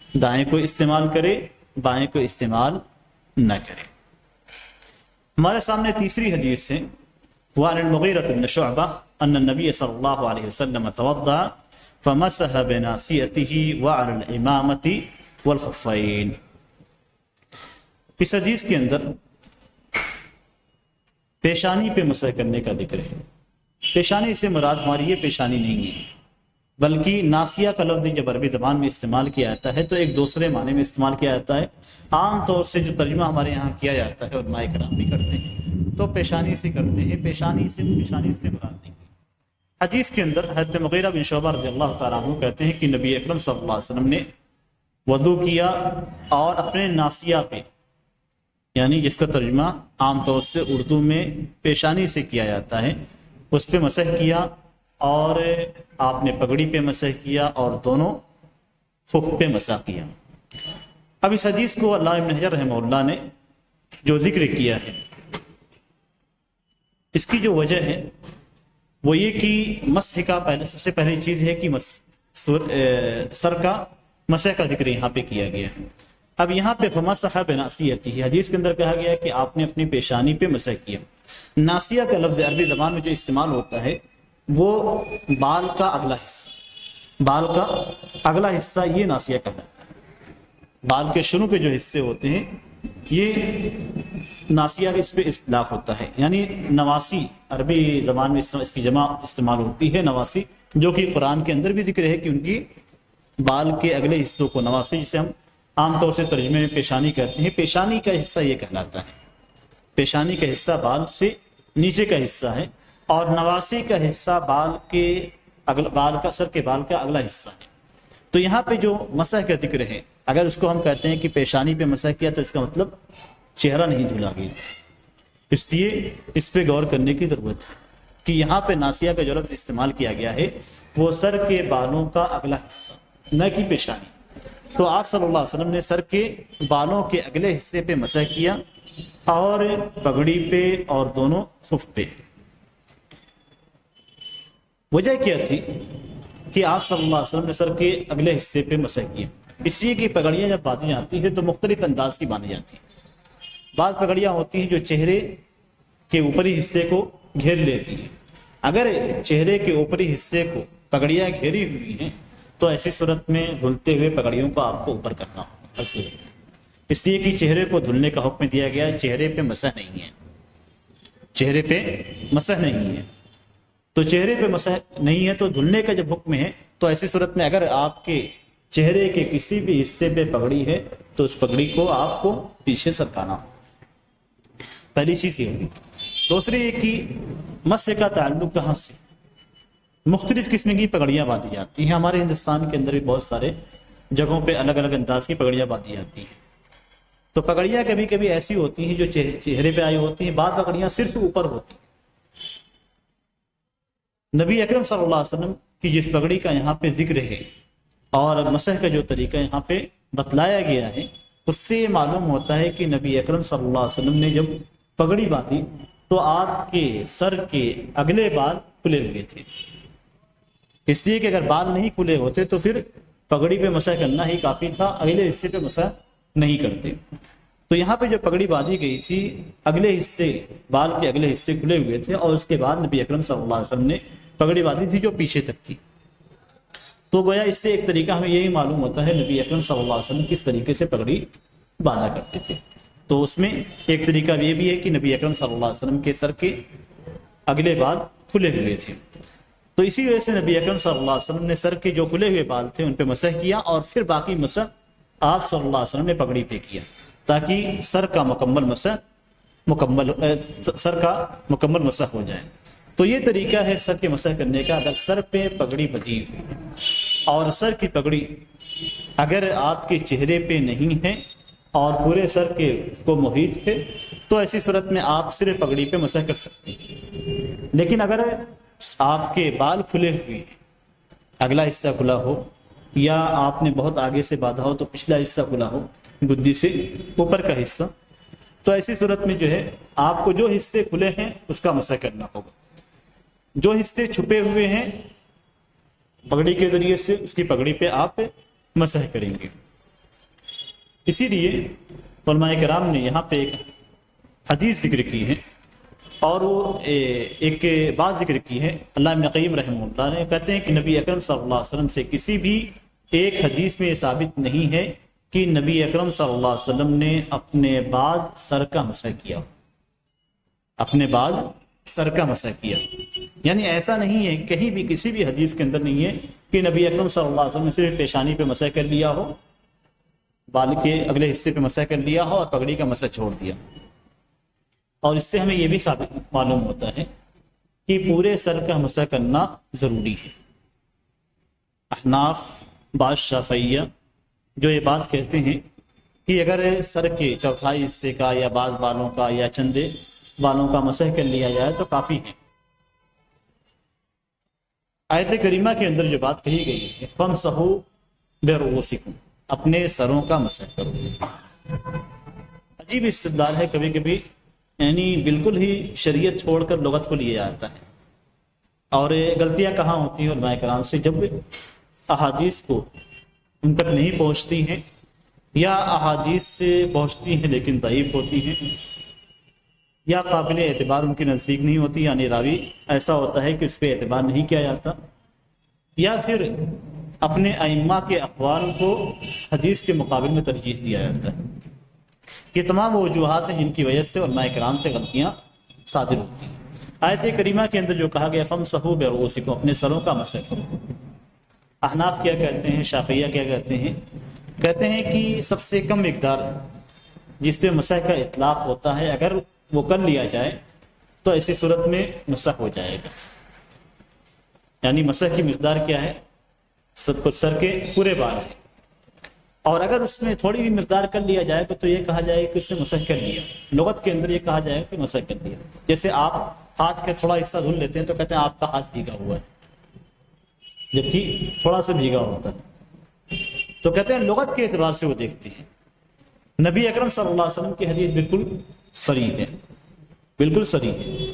دائیں کو استعمال کرے، بائیں کو استعمال نہ کرے۔ ہمارے سامنے تیسری حدیث ہے، وعن المغیرة بن شعبہ ان النبی صلی اللہ علیہ وسلم توضأ فمسح بناصیته وعلى الامامة والخفین۔ اس حدیث کے اندر پیشانی پہ مسح کرنے کا ذکر ہے۔ پیشانی سے مراد ہماری یہ پیشانی نہیں ہے، بلکہ ناسیہ کا لفظ جب عربی زبان میں استعمال کیا جاتا ہے تو ایک دوسرے معنی میں استعمال کیا جاتا ہے۔ عام طور سے جو ترجمہ ہمارے یہاں کیا جاتا ہے علماء کرام بھی کرتے ہیں تو پیشانی سے کرتے ہیں، پیشانی سے مراد نہیں ہے۔ حدیث کے اندر حضرت مغیرہ بن شعبہ رضی اللہ تعالیٰ عنہ کہتے ہیں کہ نبی اکرم صلی اللہ علیہ وسلم نے وضو کیا اور اپنے ناسیہ پہ، یعنی جس کا ترجمہ عام طور سے اردو میں پیشانی سے کیا جاتا ہے، اس پہ مسح کیا، اور آپ نے پگڑی پہ مسح کیا اور دونوں خف پہ مسح کیا۔ اب اس حدیث کو علامہ ابن حجر رحمہ اللہ نے جو ذکر کیا ہے، اس کی جو وجہ ہے وہ یہ کہ مسح کا سب سے پہلی چیز ہے کہ سر کا مسح کا ذکر یہاں پہ کیا گیا ہے۔ اب یہاں پہ فمسح بناصیتہ، حدیث کے اندر کہا گیا کہ آپ نے اپنی پیشانی پہ مسح کیا۔ ناصیہ کا لفظ عربی زبان میں جو استعمال ہوتا ہے وہ بال کا اگلا حصہ، بال کا اگلا حصہ یہ ناصیہ کہلاتا ہے۔ بال کے شروع کے جو حصے ہوتے ہیں یہ ناصیہ اس پہ اطلاق ہوتا ہے، یعنی نواسی عربی زبان میں اس کی جمع استعمال ہوتی ہے، نواسی، جو کہ قرآن کے اندر بھی ذکر ہے کہ ان کی بال کے اگلے حصوں کو نواسی، جسے ہم عام طور سے ترجمے میں پیشانی کہتے ہیں، پیشانی کا حصہ یہ کہلاتا ہے۔ پیشانی کا حصہ بال سے نیچے کا حصہ ہے، اور نواسی کا حصہ سر کے بال کا اگلا حصہ ہے۔ تو یہاں پہ جو مسح کا ذکر ہے، اگر اس کو ہم کہتے ہیں کہ پیشانی پہ مسح کیا تو اس کا مطلب چہرہ نہیں دھلا گیا، اس لیے اس پہ غور کرنے کی ضرورت ہے کہ یہاں پہ ناصیہ کا جو لفظ استعمال کیا گیا ہے وہ سر کے بالوں کا اگلا حصہ، نہ کہ پیشانی۔ تو آپ صلی اللہ علیہ وسلم نے سر کے بالوں کے اگلے حصے پہ مسح کیا، اور پگڑی پہ اور دونوں خف پہ۔ وجہ کیا تھی کہ آپ صلی اللہ علیہ وسلم نے سر کے اگلے حصے پہ مسح کیا؟ اس لیے کہ پگڑیاں جب باندھی جاتی ہیں تو مختلف انداز کی باندھی جاتی ہیں۔ بعض پگڑیاں ہوتی ہیں جو چہرے کے اوپری حصے کو گھیر لیتی ہیں۔ اگر چہرے کے اوپری حصے کو پگڑیاں گھیری ہوئی ہیں تو ایسی صورت میں دھلتے ہوئے پگڑیوں کو آپ کو اوپر کرنا ہو، اس لیے کہ چہرے کو دھلنے کا حکم دیا گیا ہے، چہرے پہ مسح نہیں ہے، چہرے پہ مسح نہیں ہے۔ تو چہرے پہ مسح نہیں ہے تو دھلنے کا جب حکم ہے تو ایسی صورت میں اگر آپ کے چہرے کے کسی بھی حصے پہ پگڑی ہے تو اس پگڑی کو آپ کو پیچھے سرکانا ہو، پہلی چیز یہ ہوگی۔ دوسری یہ کہ مسح کا تعلق کہاں سے؟ مختلف قسم کی پگڑیاں باندھی جاتی ہیں، ہمارے ہندوستان کے اندر بھی بہت سارے جگہوں پہ الگ الگ انداز کی پگڑیاں باندھی جاتی ہیں۔ تو پگڑیاں کبھی کبھی ایسی ہوتی ہیں جو چہرے پہ آئی ہوتی ہیں، بعض پگڑیاں صرف اوپر ہوتی ہیں۔ نبی اکرم صلی اللہ علیہ وسلم کی جس پگڑی کا یہاں پہ ذکر ہے اور مسح کا جو طریقہ یہاں پہ بتلایا گیا ہے، اس سے معلوم ہوتا ہے کہ نبی اکرم صلی اللہ علیہ وسلم نے جب پگڑی باندھی تو آپ کے سر کے اگلے بال کھلے ہوئے تھے، اس لیے کہ اگر بال نہیں کھلے ہوتے تو پھر پگڑی پہ مسح کرنا ہی کافی تھا، اگلے حصے پہ مسح نہیں کرتے۔ تو یہاں پہ جو پگڑی باندھی گئی تھی اگلے حصے، بال کے اگلے حصے کھلے ہوئے تھے، اور اس کے بعد نبی اکرم صلی اللہ علیہ وسلم نے پگڑی باندھی تھی جو پیچھے تک تھی۔ تو گویا اس سے ایک طریقہ ہمیں یہی معلوم ہوتا ہے نبی اکرم صلی اللہ علیہ وسلم کس طریقے سے پگڑی باندھا کرتے تھے۔ تو اس میں ایک طریقہ یہ بھی ہے کہ نبی اکرم صلی اللہ علیہ وسلم کے سر کے اگلے بال کھلے ہوئے تھے، تو اسی وجہ سے نبی اکرم صلی اللہ علیہ وسلم نے سر کے جو کھلے ہوئے بال تھے ان پہ مسح کیا، اور پھر باقی مسح آپ صلی اللہ علیہ وسلم نے پگڑی پہ کیا، تاکہ سر کا مکمل مسح ہو جائے۔ تو یہ طریقہ ہے سر کے مسح کرنے کا۔ اگر سر پہ پگڑی بندھی ہوئی ہے اور سر کی پگڑی اگر آپ کے چہرے پہ نہیں ہے اور پورے سر کے کو محیط ہے تو ایسی صورت میں آپ صرف پگڑی پہ مسح کر سکتے ہیں۔ لیکن اگر آپ کے بال کھلے ہوئے ہیں، اگلا حصہ کھلا ہو یا آپ نے بہت آگے سے باندھا ہو تو پچھلا حصہ کھلا ہو، گدی سے اوپر کا حصہ، تو ایسی صورت میں جو ہے آپ کو جو حصے کھلے ہیں اس کا مسح کرنا ہوگا، جو حصے چھپے ہوئے ہیں پگڑی کے ذریعے سے اس کی پگڑی پہ آپ مسح کریں گے۔ اسی لیے علماء کرام نے یہاں پہ ایک حدیث ذکر کی ہے، اور وہ ایک بات ذکر کی ہے، علامہ ابن قیم رحمہ اللہ نے کہتے ہیں کہ نبی اکرم صلی اللہ علیہ وسلم سے کسی بھی ایک حدیث میں یہ ثابت نہیں ہے کہ نبی اکرم صلی اللہ علیہ وسلم نے اپنے بعد سر کا مسح کیا، اپنے بعد سر کا مسح کیا۔ یعنی ایسا نہیں ہے، کہیں بھی کسی بھی حدیث کے اندر نہیں ہے کہ نبی اکرم صلی اللہ علیہ وسلم نے صرف پیشانی پہ مسح کر لیا ہو، بال کے اگلے حصے پہ مسح کر لیا ہو اور پگڑی کا مسح چھوڑ دیا۔ اور اس سے ہمیں یہ بھی ثابت معلوم ہوتا ہے کہ پورے سر کا مسح کرنا ضروری ہے۔ احناف، بعض شافعیہ جو یہ بات کہتے ہیں کہ اگر سر کے چوتھائی حصے کا یا بعض بالوں کا یا چندے بالوں کا مسح کر لیا جائے تو کافی ہے۔ آیت کریمہ کے اندر جو بات کہی گئی ہے فَامْسَحُوا بِرُؤُوسِكُمْ، اپنے سروں کا مسح کرو، عجیب استدلال ہے کبھی کبھی، یعنی بالکل ہی شریعت چھوڑ کر لغت کو لیا جاتا ہے۔ اور غلطیاں کہاں ہوتی ہیں علماء کرام سے؟ جب احادیث کو ان تک نہیں پہنچتی ہیں یا احادیث سے پہنچتی ہیں لیکن ضعیف ہوتی ہیں یا قابل اعتبار ان کے نزدیک نہیں ہوتی، یعنی راوی ایسا ہوتا ہے کہ اس پہ اعتبار نہیں کیا جاتا، یا پھر اپنے ائمہ کے اقوال کو حدیث کے مقابل میں ترجیح دیا جاتا ہے۔ یہ تمام وہ وجوہات ہیں جن کی وجہ سے علماء کرام سے غلطیاں صادر ہوتی ہیں۔ آیت کریمہ کے اندر جو کہا گیا فَامْسَحُوا بِرُؤُوسِكُمْ، اپنے سروں کا مسح کرو، احناف کیا کہتے ہیں، شافعیہ کیا کہتے ہیں؟ کہتے ہیں کہ سب سے کم مقدار جس پہ مسح کا اطلاق ہوتا ہے اگر وہ کر لیا جائے تو ایسی صورت میں مسح ہو جائے گا۔ یعنی مسح کی مقدار کیا ہے؟ سر کے پورے بال ہے، اور اگر اس میں تھوڑی بھی مقدار کر لیا جائے تو یہ کہا جائے کہ اس نے مسح کر لیا، لغت کے اندر یہ کہا جائے کہ مسح کر لیا۔ جیسے آپ ہاتھ کا تھوڑا حصہ دھل لیتے ہیں تو کہتے ہیں آپ کا ہاتھ بھیگا ہوا ہے، جبکہ تھوڑا سا بھیگا ہوتا ہے، تو کہتے ہیں لغت کے اعتبار سے وہ دیکھتے ہیں۔ نبی اکرم صلی اللہ علیہ وسلم کی حدیث بالکل صریح ہے، بالکل صریح ہے۔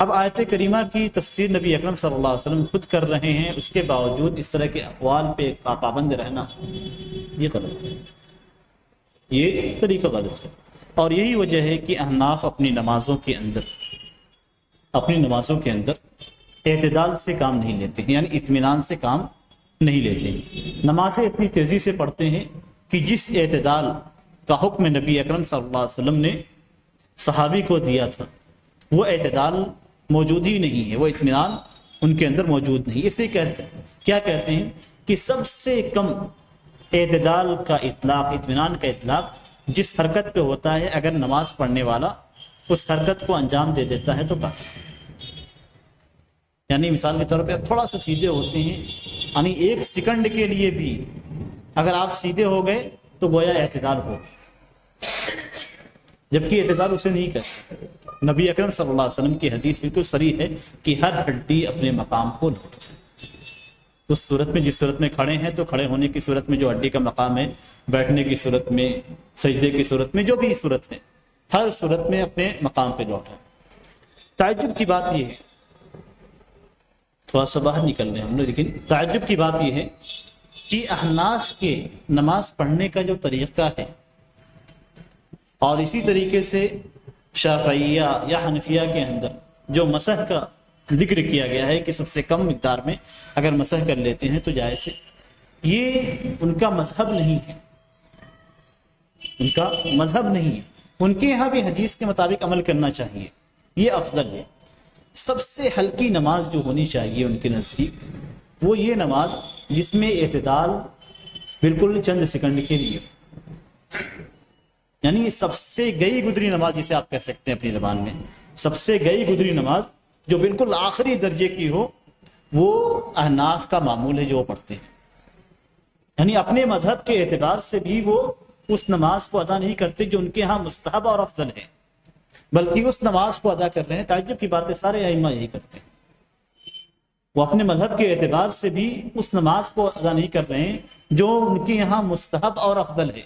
اب آیت کریمہ کی تفسیر نبی اکرم صلی اللہ علیہ وسلم خود کر رہے ہیں، اس کے باوجود اس طرح کے اقوال پہ پابند رہنا یہ غلط ہے، یہ طریقہ غلط ہے۔ اور یہی وجہ ہے کہ احناف اپنی نمازوں کے اندر اعتدال سے کام نہیں لیتے ہیں، یعنی اطمینان سے کام نہیں لیتے ہیں۔ نمازیں اتنی تیزی سے پڑھتے ہیں کہ جس اعتدال کا حکم نبی اکرم صلی اللہ علیہ وسلم نے صحابی کو دیا تھا وہ اعتدال موجود ہی نہیں ہے، وہ اطمینان ان کے اندر موجود نہیں۔ اسے کیا کہتے ہیں کہ سب سے کم اعتدال کا اطلاق، اطمینان کا اطلاق جس حرکت پہ ہوتا ہے، اگر نماز پڑھنے والا اس حرکت کو انجام دے دیتا ہے تو کافی ہے۔ یعنی مثال کے طور پہ آپ تھوڑا سا سیدھے ہوتے ہیں، یعنی ایک سیکنڈ کے لیے بھی اگر آپ سیدھے ہو گئے تو گویا اعتدال ہو، جبکہ اعتدال اسے نہیں کرتے۔ نبی اکرم صلی اللہ علیہ وسلم کی حدیث بالکل صریح ہے کہ ہر ہڈی اپنے مقام کو لوٹ جائے۔ اس صورت میں جس صورت میں کھڑے ہیں تو کھڑے ہونے کی صورت میں جو ہڈی کا مقام ہے، بیٹھنے کی صورت میں، سجدے کی صورت میں، جو بھی صورت ہے، ہر صورت میں اپنے مقام پہ لوٹیں۔ تعجب کی بات یہ ہے، تھوڑا سا باہر نکل رہے ہیں ہم لوگ، لیکن تعجب کی بات یہ ہے کہ احناف کے نماز پڑھنے کا جو طریقہ ہے اور اسی طریقے سے شافعیہ یا حنفیہ کے اندر جو مسح کا ذکر کیا گیا ہے کہ سب سے کم مقدار میں اگر مسح کر لیتے ہیں تو جائز ہے، یہ ان کا مذہب نہیں ہے، ان کا مذہب نہیں ہے۔ ان کے یہاں بھی حدیث کے مطابق عمل کرنا چاہیے، یہ افضل ہے۔ سب سے ہلکی نماز جو ہونی چاہیے ان کے نزدیک وہ یہ نماز جس میں اعتدال بالکل چند سیکنڈ کے لیے، یعنی سب سے گئی گزری نماز جسے آپ کہہ سکتے ہیں اپنی زبان میں، سب سے گئی گزری نماز جو بالکل آخری درجے کی ہو، وہ احناف کا معمول ہے جو وہ پڑھتے ہیں۔ یعنی اپنے مذہب کے اعتبار سے بھی وہ اس نماز کو ادا نہیں کرتے جو ان کے ہاں مستحب اور افضل ہے، بلکہ اس نماز کو ادا کر رہے ہیں۔ تعجب کی بات ہے، سارے ائمہ یہی کرتے ہیں، وہ اپنے مذہب کے اعتبار سے بھی اس نماز کو ادا نہیں کر رہے ہیں جو ان کے یہاں مستحب اور افضل ہے،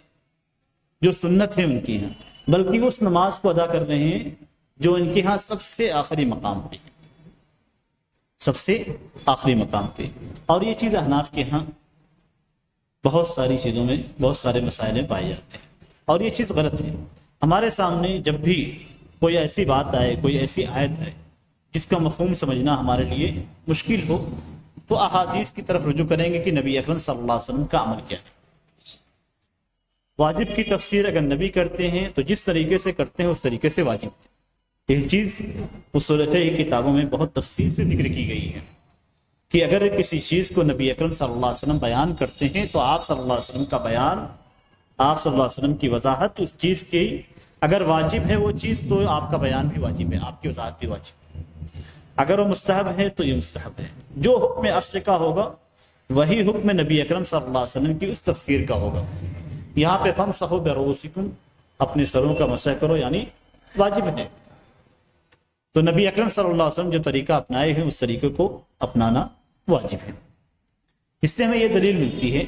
جو سنت ہے ان کے یہاں، بلکہ اس نماز کو ادا کر رہے ہیں جو ان کے ہاں سب سے آخری مقام پہ ہے، سب سے آخری مقام پہ۔ اور یہ چیز احناف کے ہاں بہت ساری چیزوں میں، بہت سارے مسائل میں پائے جاتے ہیں، اور یہ چیز غلط ہے۔ ہمارے سامنے جب بھی کوئی ایسی بات آئے، کوئی ایسی آیت ہے جس کا مفہوم سمجھنا ہمارے لیے مشکل ہو، تو احادیث کی طرف رجوع کریں گے کہ نبی اکرم صلی اللہ علیہ وسلم کا عمل کیا ہے۔ واجب کی تفسیر اگر نبی کرتے ہیں تو جس طریقے سے کرتے ہیں اس طریقے سے واجب ہے۔ یہ چیز اصول فقہ کی کتابوں میں بہت تفصیل سے ذکر کی گئی ہے کہ اگر کسی چیز کو نبی اکرم صلی اللہ علیہ وسلم بیان کرتے ہیں تو آپ صلی اللہ علیہ وسلم کا بیان، آپ صلی اللہ علیہ وسلم کی وضاحت اس چیز کی اگر واجب ہے وہ چیز تو آپ کا بیان بھی واجب ہے، آپ کی وضاحت بھی واجب ہے۔ اگر وہ مستحب ہے تو یہ مستحب ہے۔ جو حکم اصل کا ہوگا وہی حکم نبی اکرم صلی اللہ علیہ وسلم کی اس تفسیر کا ہوگا۔ یہاں پہ فامسحوا برؤوسکم، اپنے سروں کا مسح کرو، یعنی واجب ہے۔ تو نبی اکرم صلی اللہ علیہ وسلم جو طریقہ اپنائے ہیں اس طریقے کو اپنانا واجب ہے۔ اس سے ہمیں یہ دلیل ملتی ہے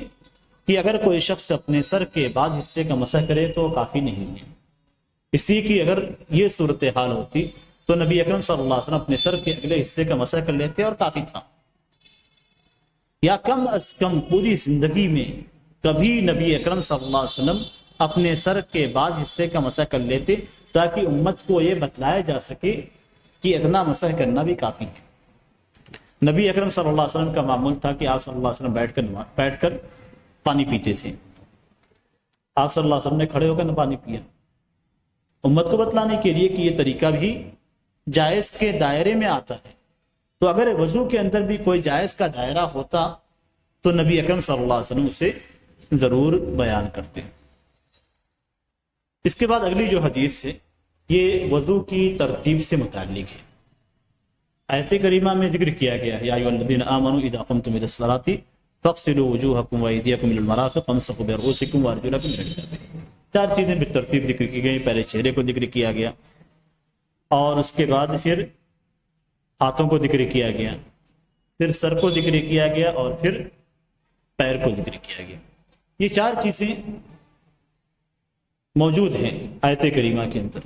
کہ اگر کوئی شخص اپنے سر کے بعض حصے کا مسح کرے تو کافی نہیں ہے، اس لیے کہ اگر یہ صورتحال ہوتی تو نبی اکرم صلی اللہ علیہ وسلم اپنے سر کے اگلے حصے کا مسح کر لیتے اور کافی تھا، یا کم از کم پوری زندگی میں کبھی نبی اکرم صلی اللہ علیہ وسلم اپنے سر کے بعض حصے کا مسح کر لیتے تاکہ امت کو یہ بتلایا جا سکے کہ اتنا مسح کرنا بھی کافی ہے۔ نبی اکرم صلی اللہ علیہ وسلم کا معمول تھا کہ آپ صلی اللہ علیہ وسلم بیٹھ کر پانی پیتے تھے، آپ صلی اللہ علیہ وسلم نے کھڑے ہو کر نہ پانی پیا، امت کو بتلانے کے لیے کہ یہ طریقہ بھی جائز کے دائرے میں آتا ہے۔ تو اگر وضو کے اندر بھی کوئی جائز کا دائرہ ہوتا تو نبی اکرم صلی اللہ علیہ وسلم اسے ضرور بیان کرتے ہیں۔ اس کے بعد اگلی جو حدیث ہے یہ وضو کی ترتیب سے متعلق ہے۔ آیت کریمہ میں ذکر کیا گیا ہے یا ایھا الذین آمنوا اذا قمتم الى الصلاۃ فاغسلوا وجوہکم وایدیکم الى المرافق وامسحوا برؤوسکم وارجلکم الى الکعبین۔ چار چیزیں بالترتیب ذکر کی گئی، پہلے چہرے کو ذکر کیا گیا اور اس کے بعد پھر ہاتھوں کو ذکر کیا گیا، پھر سر کو ذکر کیا گیا اور پھر پیر کو ذکر کیا گیا۔ یہ چار چیزیں موجود ہیں آیت کریمہ کے اندر۔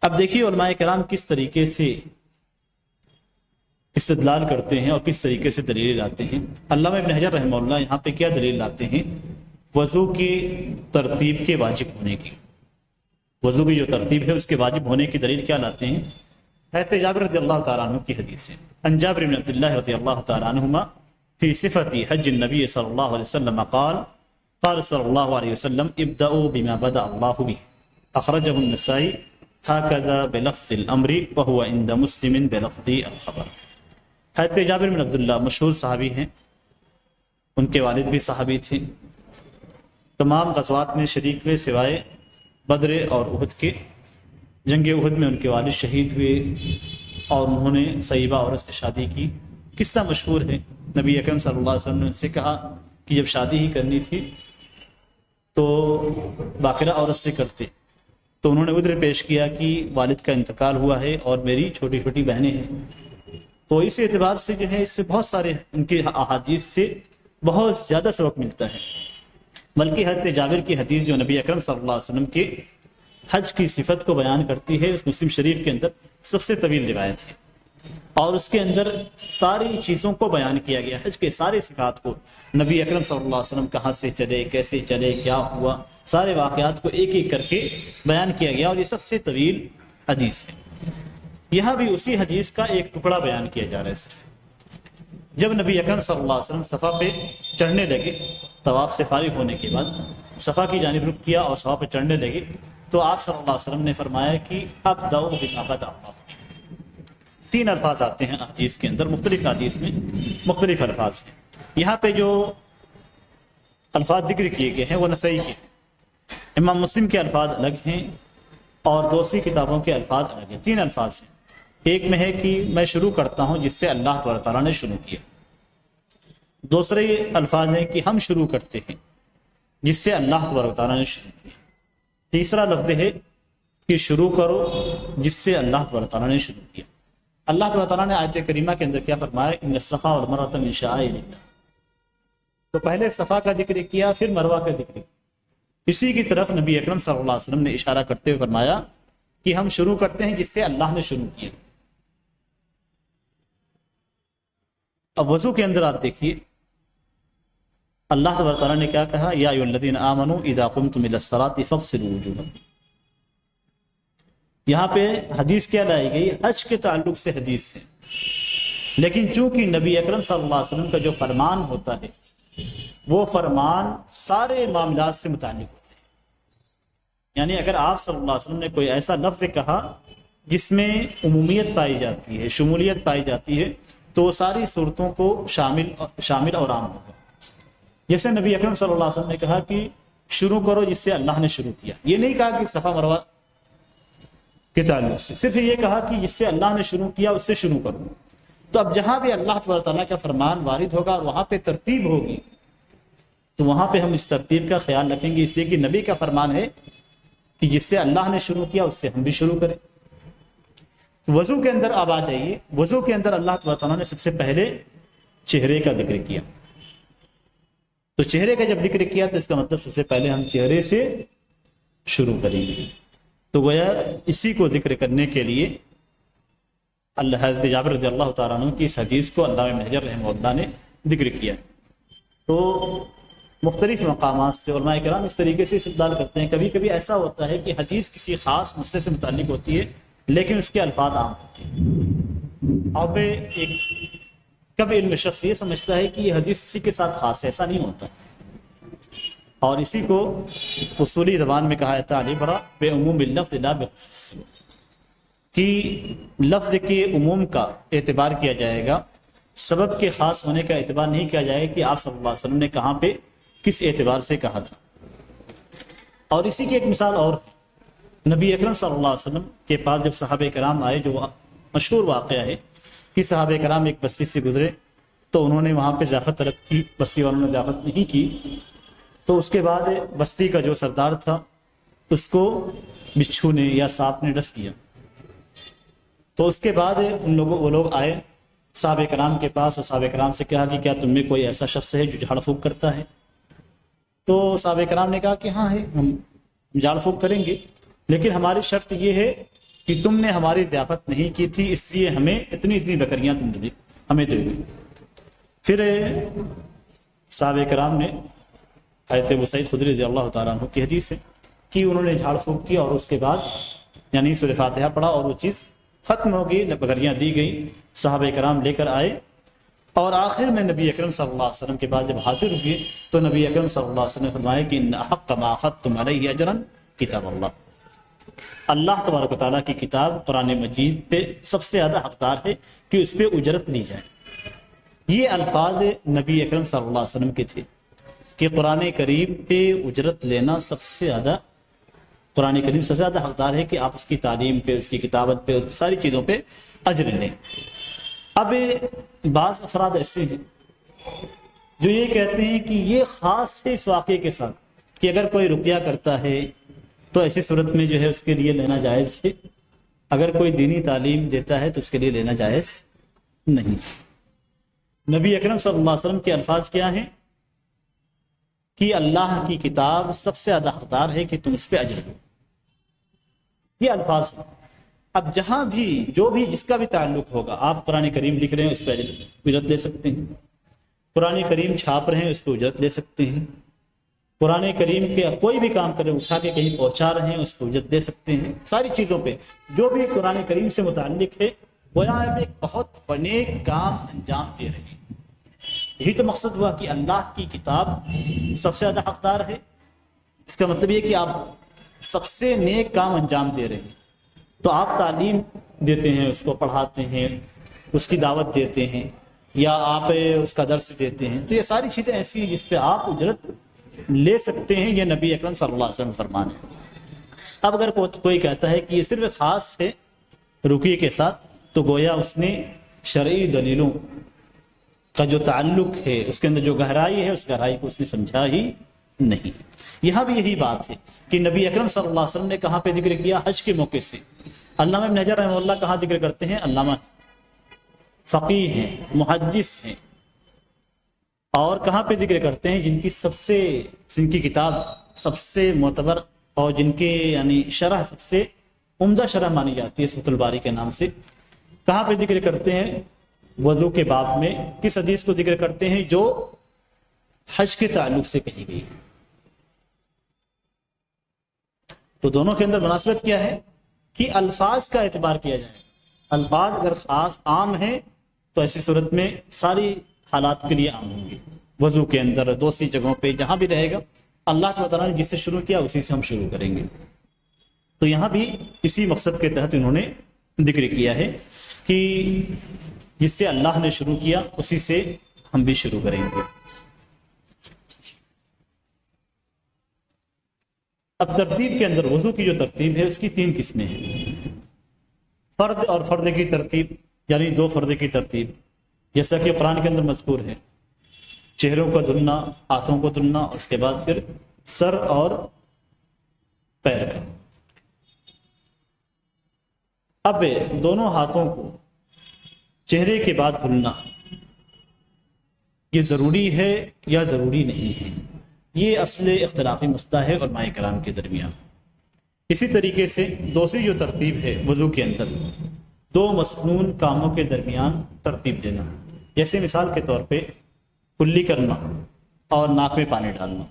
اب دیکھیے علماء کرام کس طریقے سے استدلال کرتے ہیں اور کس طریقے سے دلیل لاتے ہیں۔ علامہ ابن حجر رحمہ اللہ یہاں پہ کیا دلیل لاتے ہیں؟ وضو کی ترتیب کے واجب ہونے کی، وضو کی جو ترتیب ہے اس کے واجب ہونے کی دلیل کیا لاتے ہیں؟ حضرت جابر رضی اللہ تعالیٰ عنہ کی حدیث ہے، عن جابر بن عبد اللہ رضی اللہ تعالیٰ عنہما فی صفت حج النبی صلی اللہ علیہ وسلم قال قال صلی اللہ علیہ وسلم ابدأوا بما بدأ اللہ به، اخرجہ النسائی هكذا بلفظ الامر وهو عند مسلم بلفظ الخبر۔ حضرت جابر بن عبداللہ مشہور صحابی ہیں، ان کے والد بھی صحابی تھے، تمام غزوات میں شریک ہوئے سوائے بدر اور احد کے۔ جنگ احد میں ان کے والد شہید ہوئے اور انہوں نے صیبہ عورت سے شادی کی۔ قصہ مشہور ہے، نبی اکرم صلی اللہ علیہ وسلم نے ان سے کہا کہ جب شادی ہی کرنی تھی تو باقرہ عورت سے کرتے، تو انہوں نے عذر پیش کیا کہ والد کا انتقال ہوا ہے اور میری چھوٹی چھوٹی بہنیں ہیں۔ تو اس اعتبار سے جو ہے اس سے بہت سارے ان کے احادیث سے بہت زیادہ سبق ملتا ہے، بلکہ حضرت جابر کی حدیث جو نبی اکرم صلی اللہ علیہ وسلم کے حج کی صفت کو بیان کرتی ہے، اس مسلم شریف کے اندر سب سے طویل روایت ہے، اور اس کے اندر ساری چیزوں کو بیان کیا گیا، حج کے سارے صفات کو، نبی اکرم صلی اللہ علیہ وسلم کہاں سے چلے، کیسے چلے، کیا ہوا، سارے واقعات کو ایک ایک کر کے بیان کیا گیا، اور یہ سب سے طویل حدیث ہے۔ یہاں بھی اسی حدیث کا ایک ٹکڑا بیان کیا جا رہا ہے صرف۔ جب نبی اکرم صلی اللہ علیہ وسلم صفا پہ چڑھنے لگے، طواف سے فارغ ہونے کے بعد صفا کی جانب رخ کیا اور صفا پہ چڑھنے لگے، تو آپ صلی اللہ علیہ وسلم نے فرمایا کہ ابدؤ بما بدا اللہ۔ 3 الفاظ آتے ہیں حدیث کے اندر، مختلف حدیث میں مختلف الفاظ ہیں۔ یہاں پہ جو الفاظ ذکر کیے گئے ہیں وہ نسائی کے ہیں، امام مسلم کے الفاظ الگ ہیں اور دوسری کتابوں کے الفاظ الگ ہیں۔ 3 الفاظ ہیں، ایک میں ہے کہ میں شروع کرتا ہوں جس سے اللہ تبارک تعالیٰ نے شروع کیا، دوسرے الفاظ ہیں کہ ہم شروع کرتے ہیں جس سے اللہ تبارک تعالیٰ نے شروع کیا، تیسرا لفظ ہے کہ شروع کرو جس سے اللہ تبارک تعالیٰ نے شروع کیا۔ اللہ تبارک تعالیٰ نے آیت کریمہ کے اندر کیا فرمایا، ان الصفا والمروۃ من شعائر اللہ، تو پہلے صفا کا ذکر کیا پھر مروہ کا ذکر کیا۔ اسی کی طرف نبی اکرم صلی اللہ علیہ وسلم نے اشارہ کرتے ہوئے فرمایا کہ ہم شروع کرتے ہیں جس سے اللہ نے شروع کیا۔ اب وضو کے اندر آپ دیکھیے اللہ تبارک تعالیٰ نے کیا کہا، یا ایھا الذین آمنوا اذا قمتم الی الصلاۃ فاغسلوا وجوہکم۔ یہاں پہ حدیث کیا لائی گئی، حج کے تعلق سے حدیث ہے، لیکن چونکہ نبی اکرم صلی اللہ علیہ وسلم کا جو فرمان ہوتا ہے وہ فرمان سارے معاملات سے متعلق ہوتے ہیں، یعنی اگر آپ صلی اللہ علیہ وسلم نے کوئی ایسا لفظ کہا جس میں عمومیت پائی جاتی ہے، شمولیت پائی جاتی ہے، تو وہ ساری صورتوں کو شامل اور عام ہوگا۔ جیسے نبی اکرم صلی اللہ علیہ وسلم نے کہا کہ شروع کرو جس سے اللہ نے شروع کیا، یہ نہیں کہا کہ صفا مروہ کے تعلق سے، صرف یہ کہا کہ جس سے اللہ نے شروع کیا اس سے شروع کرو۔ تو اب جہاں بھی اللہ تبارک تعالیٰ کا فرمان وارد ہوگا اور وہاں پہ ترتیب ہوگی تو وہاں پہ ہم اس ترتیب کا خیال رکھیں گے، اس لیے کہ نبی کا فرمان ہے کہ جس سے اللہ نے شروع کیا اس سے ہم بھی شروع کریں۔ وضو کے اندر آپ آ جائیے، وضو کے اندر اللہ تبارک تعالیٰ نے سب سے پہلے چہرے کا ذکر کیا، تو چہرے کا جب ذکر کیا تو اس کا مطلب سب سے پہلے ہم چہرے سے شروع کریں گے، تو گویا اسی کو ذکر کرنے کے لیے حضرت جابر رضی اللہ تعالیٰ عنہ کی اس حدیث کو علامہ ابن حجر رحمہ اللہ نے ذکر کیا۔ تو مختلف مقامات سے علماء کرام اس طریقے سے استدلال کرتے ہیں، کبھی کبھی ایسا ہوتا ہے کہ حدیث کسی خاص مسئلے سے متعلق ہوتی ہے لیکن اس کے الفاظ عام ہوتے ہیں۔ اب ایک کب علم شخص یہ سمجھتا ہے کہ یہ حدیث اسی کے ساتھ خاص ہے، ایسا نہیں ہوتا، اور اسی کو اصولی زبان میں کہا جاتا ہے العبرہ بعموم اللفظ لا بخصوص، کہ لفظ کے عموم کا اعتبار کیا جائے گا، سبب کے خاص ہونے کا اعتبار نہیں کیا جائے گا کہ آپ صلی اللہ علیہ وسلم نے کہاں پہ کس اعتبار سے کہا تھا۔ اور اسی کی ایک مثال اور ہے، نبی اکرم صلی اللہ علیہ وسلم کے پاس جب صحابہ کرام آئے، جو مشہور واقعہ ہے کہ صحابہ کرام ایک بستی سے گزرے تو انہوں نے وہاں پہ ضیافت طلب کی، بستی والوں نے ضیافت نہیں کی، تو اس کے بعد بستی کا جو سردار تھا اس کو بچھو نے یا سانپ نے ڈس دیا، تو اس کے بعد وہ لوگ آئے صحابہ کرام کے پاس اور صحابہ کرام سے کہا کہ کیا تم میں کوئی ایسا شخص ہے جو جھاڑ پھونک کرتا ہے؟ تو صحابہ کرام نے کہا کہ ہاں ہے، ہم جھاڑ پھونک کریں گے، لیکن ہماری شرط یہ ہے کہ تم نے ہماری ضیافت نہیں کی تھی، اس لیے ہمیں اتنی بکریاں تم نے ہمیں دے گئی۔ پھر صحابہ کرام نے حضرت ابو سعید خدری رضی اللہ تعالیٰ عنہ کی حدیث ہے کہ انہوں نے جھاڑ پھونک کیا اور اس کے بعد یعنی سورہ فاتحہ پڑھا اور وہ چیز ختم ہو گئی، بکریاں دی گئی، صحابہ کرام لے کر آئے، اور آخر میں نبی اکرم صلی اللہ علیہ وسلم کے بعد جب حاضر ہوئے تو نبی اکرم صلی اللہ علیہ وسلم نے فرمایا کہ ان احق ما اخذتم علیہ اجرا کتاب اللہ تبارک و تعالیٰ کی کتاب قرآن مجید پہ سب سے زیادہ حقدار ہے کہ اس پہ اجرت لی جائے۔ یہ الفاظ نبی اکرم صلی اللہ علیہ وسلم کے تھے کہ قرآن کریم پہ اجرت لینا سب سے زیادہ، قرآن کریم سب سے زیادہ حقدار ہے کہ آپ اس کی تعلیم پہ، اس کی کتابت پہ، اس پہ ساری چیزوں پہ اجر لیں۔ اب بعض افراد ایسے ہیں جو یہ کہتے ہیں کہ یہ خاص ہے اس واقعے کے ساتھ کہ اگر کوئی رقیہ کرتا ہے تو ایسی صورت میں جو ہے اس کے لیے لینا جائز ہے، اگر کوئی دینی تعلیم دیتا ہے تو اس کے لیے لینا جائز نہیں۔ نبی اکرم صلی اللہ علیہ وسلم کے الفاظ کیا ہیں کہ اللہ کی کتاب سب سے زیادہ حقدار ہے کہ تم اس پہ اجر دو۔ یہ الفاظ ہیں۔ اب جہاں بھی جو بھی جس کا بھی تعلق ہوگا، آپ قرآن کریم لکھ رہے ہیں اس پہ اجرت لے سکتے ہیں، قرآن کریم چھاپ رہے ہیں اس پہ اجرت لے سکتے ہیں، قرآن کریم کے کوئی بھی کام کریں اٹھا کے کہیں پہنچا رہے ہیں اس پہ اجرت دے سکتے ہیں۔ ساری چیزوں پہ جو بھی قرآن کریم سے متعلق ہے گویا آپ ایک بہت بڑے کام انجام دے رہے ہیں۔ یہی تو مقصد ہوا کہ اللہ کی کتاب سب سے زیادہ حقدار ہے، اس کا مطلب یہ کہ آپ سب سے نیک کام انجام دے رہے ہیں۔ تو آپ تعلیم دیتے ہیں، اس کو پڑھاتے ہیں، اس کی دعوت دیتے ہیں، یا آپ اس کا درس دیتے ہیں، تو یہ ساری چیزیں ایسی ہیں جس پہ آپ اجرت لے سکتے ہیں۔ یہ نبی اکرم صلی اللہ علیہ وسلم فرمان ہے۔ اب اگر کوئی کہتا ہے کہ یہ صرف خاص ہے رقیے کے ساتھ، تو گویا اس نے شرعی دلیلوں کا جو تعلق ہے، اس کے اندر جو گہرائی ہے، اس گہرائی کو اس نے سمجھا ہی نہیں۔ یہاں بھی یہی بات ہے کہ نبی اکرم صلی اللہ علیہ وسلم نے کہاں پہ ذکر کیا؟ حج کے موقع سے۔ علامہ ابن حجر رحمہ اللہ کہاں ذکر کرتے ہیں؟ علامہ فقیہ ہیں، محدث ہیں، اور کہاں پہ ذکر کرتے ہیں؟ جن کی کتاب سب سے معتبر اور جن کے یعنی شرح سب سے عمدہ شرح مانی جاتی ہے فتح الباری کے نام سے، کہاں پہ ذکر کرتے ہیں؟ وضو کے باب میں کس حدیث کو ذکر کرتے ہیں جو حج کے تعلق سے کہی گئی ہے؟ تو دونوں کے اندر مناسبت کیا ہے کہ الفاظ کا اعتبار کیا جائے۔ الفاظ اگر خاص عام ہیں تو ایسی صورت میں ساری حالات کے لیے عام ہوں گے، وضو کے اندر، دوسری جگہوں پہ، جہاں بھی رہے گا اللہ تعالیٰ نے جس سے شروع کیا اسی سے ہم شروع کریں گے۔ تو یہاں بھی اسی مقصد کے تحت انہوں نے ذکر کیا ہے کہ جس سے اللہ نے شروع کیا اسی سے ہم بھی شروع کریں گے۔ اب ترتیب کے اندر وضو کی جو ترتیب ہے اس کی 3 قسمیں ہیں۔ فرد اور فرد کی ترتیب، یعنی 2 فرد کی ترتیب، جیسا کہ قرآن کے اندر مذکور ہے، چہروں کو دھلنا، ہاتھوں کو دھلنا، اس کے بعد پھر سر اور پیر کا۔ اب دونوں ہاتھوں کو چہرے کے بعد دھلنا یہ ضروری ہے یا ضروری نہیں ہے، یہ اصل اختلافی مسئلہ ہے علماء کرام کے درمیان۔ اسی طریقے سے دوسری جو ترتیب ہے وضو کے اندر، 2 مسنون کاموں کے درمیان ترتیب دینا، جیسے مثال کے طور پہ کلی کرنا اور ناک میں پانی ڈالنا۔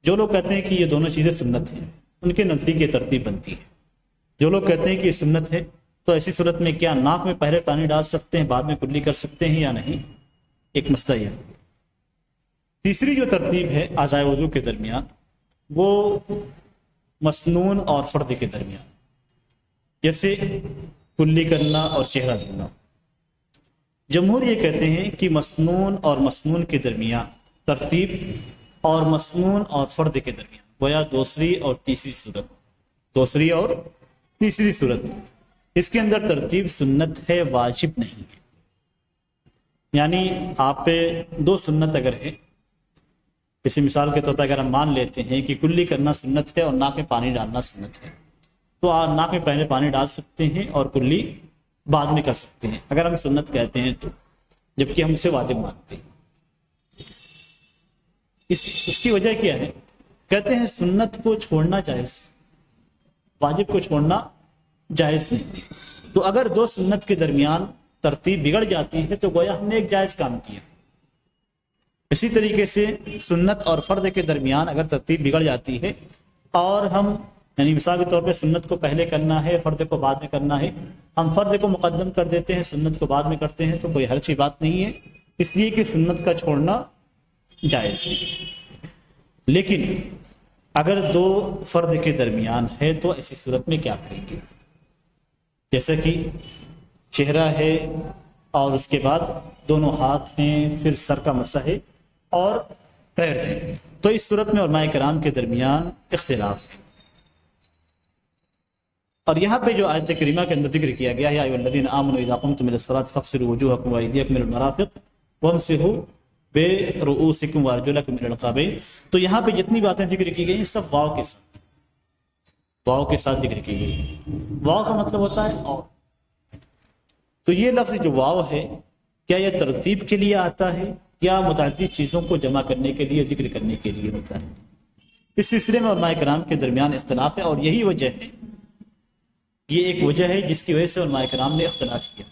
جو لوگ کہتے ہیں کہ یہ دونوں چیزیں سنت ہیں، ان کے نزدیک یہ ترتیب بنتی ہے۔ جو لوگ کہتے ہیں کہ یہ سنت ہے تو ایسی صورت میں کیا ناک میں پہلے پانی ڈال سکتے ہیں بعد میں کلی کر سکتے ہیں یا نہیں، ایک مسئلہ یہ ہے۔ تیسری جو ترتیب ہے اعضائے وضو کے درمیان، وہ مسنون اور فرد کے درمیان، جیسے کلی کرنا اور چہرہ دھلنا۔ جمہور یہ کہتے ہیں کہ مسنون اور مسنون کے درمیان ترتیب اور مسنون اور فرد کے درمیان گویا دوسری اور تیسری صورت، اس کے اندر ترتیب سنت ہے، واجب نہیں ہے۔ یعنی آپ پہ 2 سنت اگر ہے، کسی مثال کے طور پر اگر ہم مان لیتے ہیں کہ کلی کرنا سنت ہے اور ناک میں پانی ڈالنا سنت ہے، تو آپ ناک میں پہلے پانی ڈال سکتے ہیں اور کلی بعد میں کر سکتے ہیں اگر ہم سنت کہتے ہیں تو، جبکہ ہم اسے واجب مانتے ہیں۔ اس کی وجہ کیا ہے؟ کہتے ہیں سنت کو چھوڑنا جائز، واجب کو چھوڑنا جائز نہیں ہے۔ تو اگر 2 سنت کے درمیان ترتیب بگڑ جاتی ہے تو گویا ہم نے ایک جائز کام کیا۔ اسی طریقے سے سنت اور فرد کے درمیان اگر ترتیب بگڑ جاتی ہے اور ہم یعنی مثال کے طور پہ سنت کو پہلے کرنا ہے، فرد کو بعد میں کرنا ہے، ہم فرد کو مقدم کر دیتے ہیں، سنت کو بعد میں کرتے ہیں، تو کوئی حرج کی بات نہیں ہے، اس لیے کہ سنت کا چھوڑنا جائز ہے۔ لیکن اگر 2 فرد کے درمیان ہے تو ایسی صورت میں کیا کریں گے؟ جیسا کہ چہرہ ہے اور اس کے بعد دونوں ہاتھ ہیں، پھر سر کا مسح ہے اور پیر ہے، تو اس صورت میں علماء کرام کے درمیان اختلاف ہے۔ اور یہاں پہ جو آیت کریمہ کے اندر ذکر کیا گیا ہے، یا ایھا الذین آمنوا اذا قمتم الى الصلاۃ فاغسلوا وجوہکم وایدیکم الى المرافق وامسحوا برؤوسکم وارجلکم الى الکعبین، تو یہاں پہ جتنی باتیں ذکر کی گئی سب واو کے ساتھ ذکر کی گئی ہے۔ واو کا مطلب ہوتا ہے اور، تو یہ لفظ جو واو ہے کیا یہ ترتیب کے لیے آتا ہے یا متعدد چیزوں کو جمع کرنے کے لیے، ذکر کرنے کے لیے ہوتا ہے؟ اس سلسلے میں علماء کرام کے درمیان اختلاف ہے، اور یہی وجہ ہے یہ ایک وجہ ہے جس کی وجہ سے علماء کرام نے اختلاف کیا۔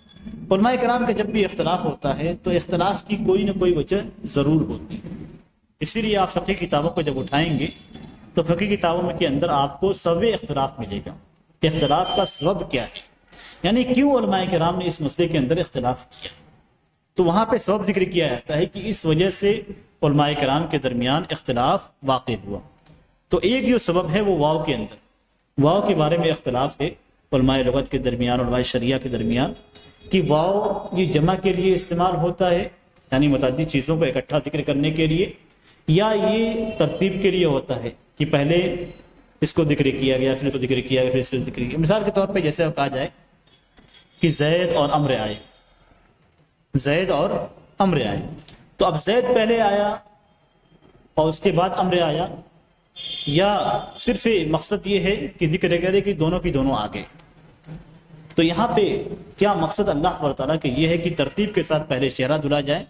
علماء کرام کا جب بھی اختلاف ہوتا ہے تو اختلاف کی کوئی نہ کوئی وجہ ضرور ہوتی ہے، اسی لیے آپ فقہ کتابوں کو جب اٹھائیں گے تو فقہ کتابوں کے اندر آپ کو سبب اختلاف ملے گا، اختلاف کا سبب کیا ہے، یعنی کیوں علماء کرام نے اس مسئلے کے اندر اختلاف کیا، تو وہاں پہ سبب ذکر کیا جاتا ہے کہ اس وجہ سے علماء کرام کے درمیان اختلاف واقع ہوا۔ تو ایک جو سبب ہے وہ واو کے اندر، واو کے بارے میں اختلاف ہے علماء لغت کے درمیان، علماء شریعہ کے درمیان، کہ واو یہ جمع کے لیے استعمال ہوتا ہے، یعنی متعدد چیزوں کو اکٹھا ذکر کرنے کے لیے، یا یہ ترتیب کے لیے ہوتا ہے کہ پہلے اس کو ذکر کیا گیا، پھر اس کو ذکر کیا گیا، پھر اس کو ذکر کیا۔ مثال کے طور پہ جیسے اب کہا جائے کہ زید اور عمرو آئے، زید اور عمرو آئے، تو اب زید پہلے آیا اور اس کے بعد عمرو آیا، یا صرف مقصد یہ ہے کہ ذکر کرے کہ دونوں کی دونوں آ گئے۔ تو یہاں پہ کیا مقصد اللہ تبارک تعالیٰ کہ یہ ہے کہ ترتیب کے ساتھ پہلے چہرہ دھلا جائے،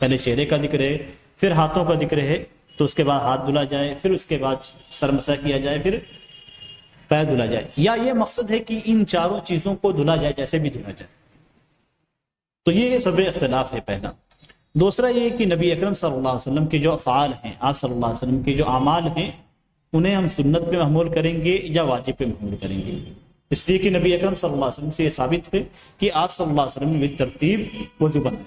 پہلے چہرے کا ذکر ہے، پھر ہاتھوں کا ذکر ہے، تو اس کے بعد ہاتھ دھلا جائے، پھر اس کے بعد سر مسح کیا جائے، پھر پیر دھلا جائے، یا یہ مقصد ہے کہ ان چاروں چیزوں کو دھلا جائے جیسے بھی دھلا جائے؟ تو یہ سب اختلاف ہے پہلا۔ دوسرا یہ کہ نبی اکرم صلی اللہ علیہ وسلم کے جو افعال ہیں، آپ صلی اللہ علیہ وسلم کے جو اعمال ہیں، انہیں ہم سنت پہ محمول کریں گے یا واجب پہ محمول کریں گے؟ اس لیے کہ نبی اکرم صلی اللہ علیہ وسلم سے یہ ثابت ہے کہ آپ صلی اللہ علیہ وسلم نے ترتیب وضو بنایا۔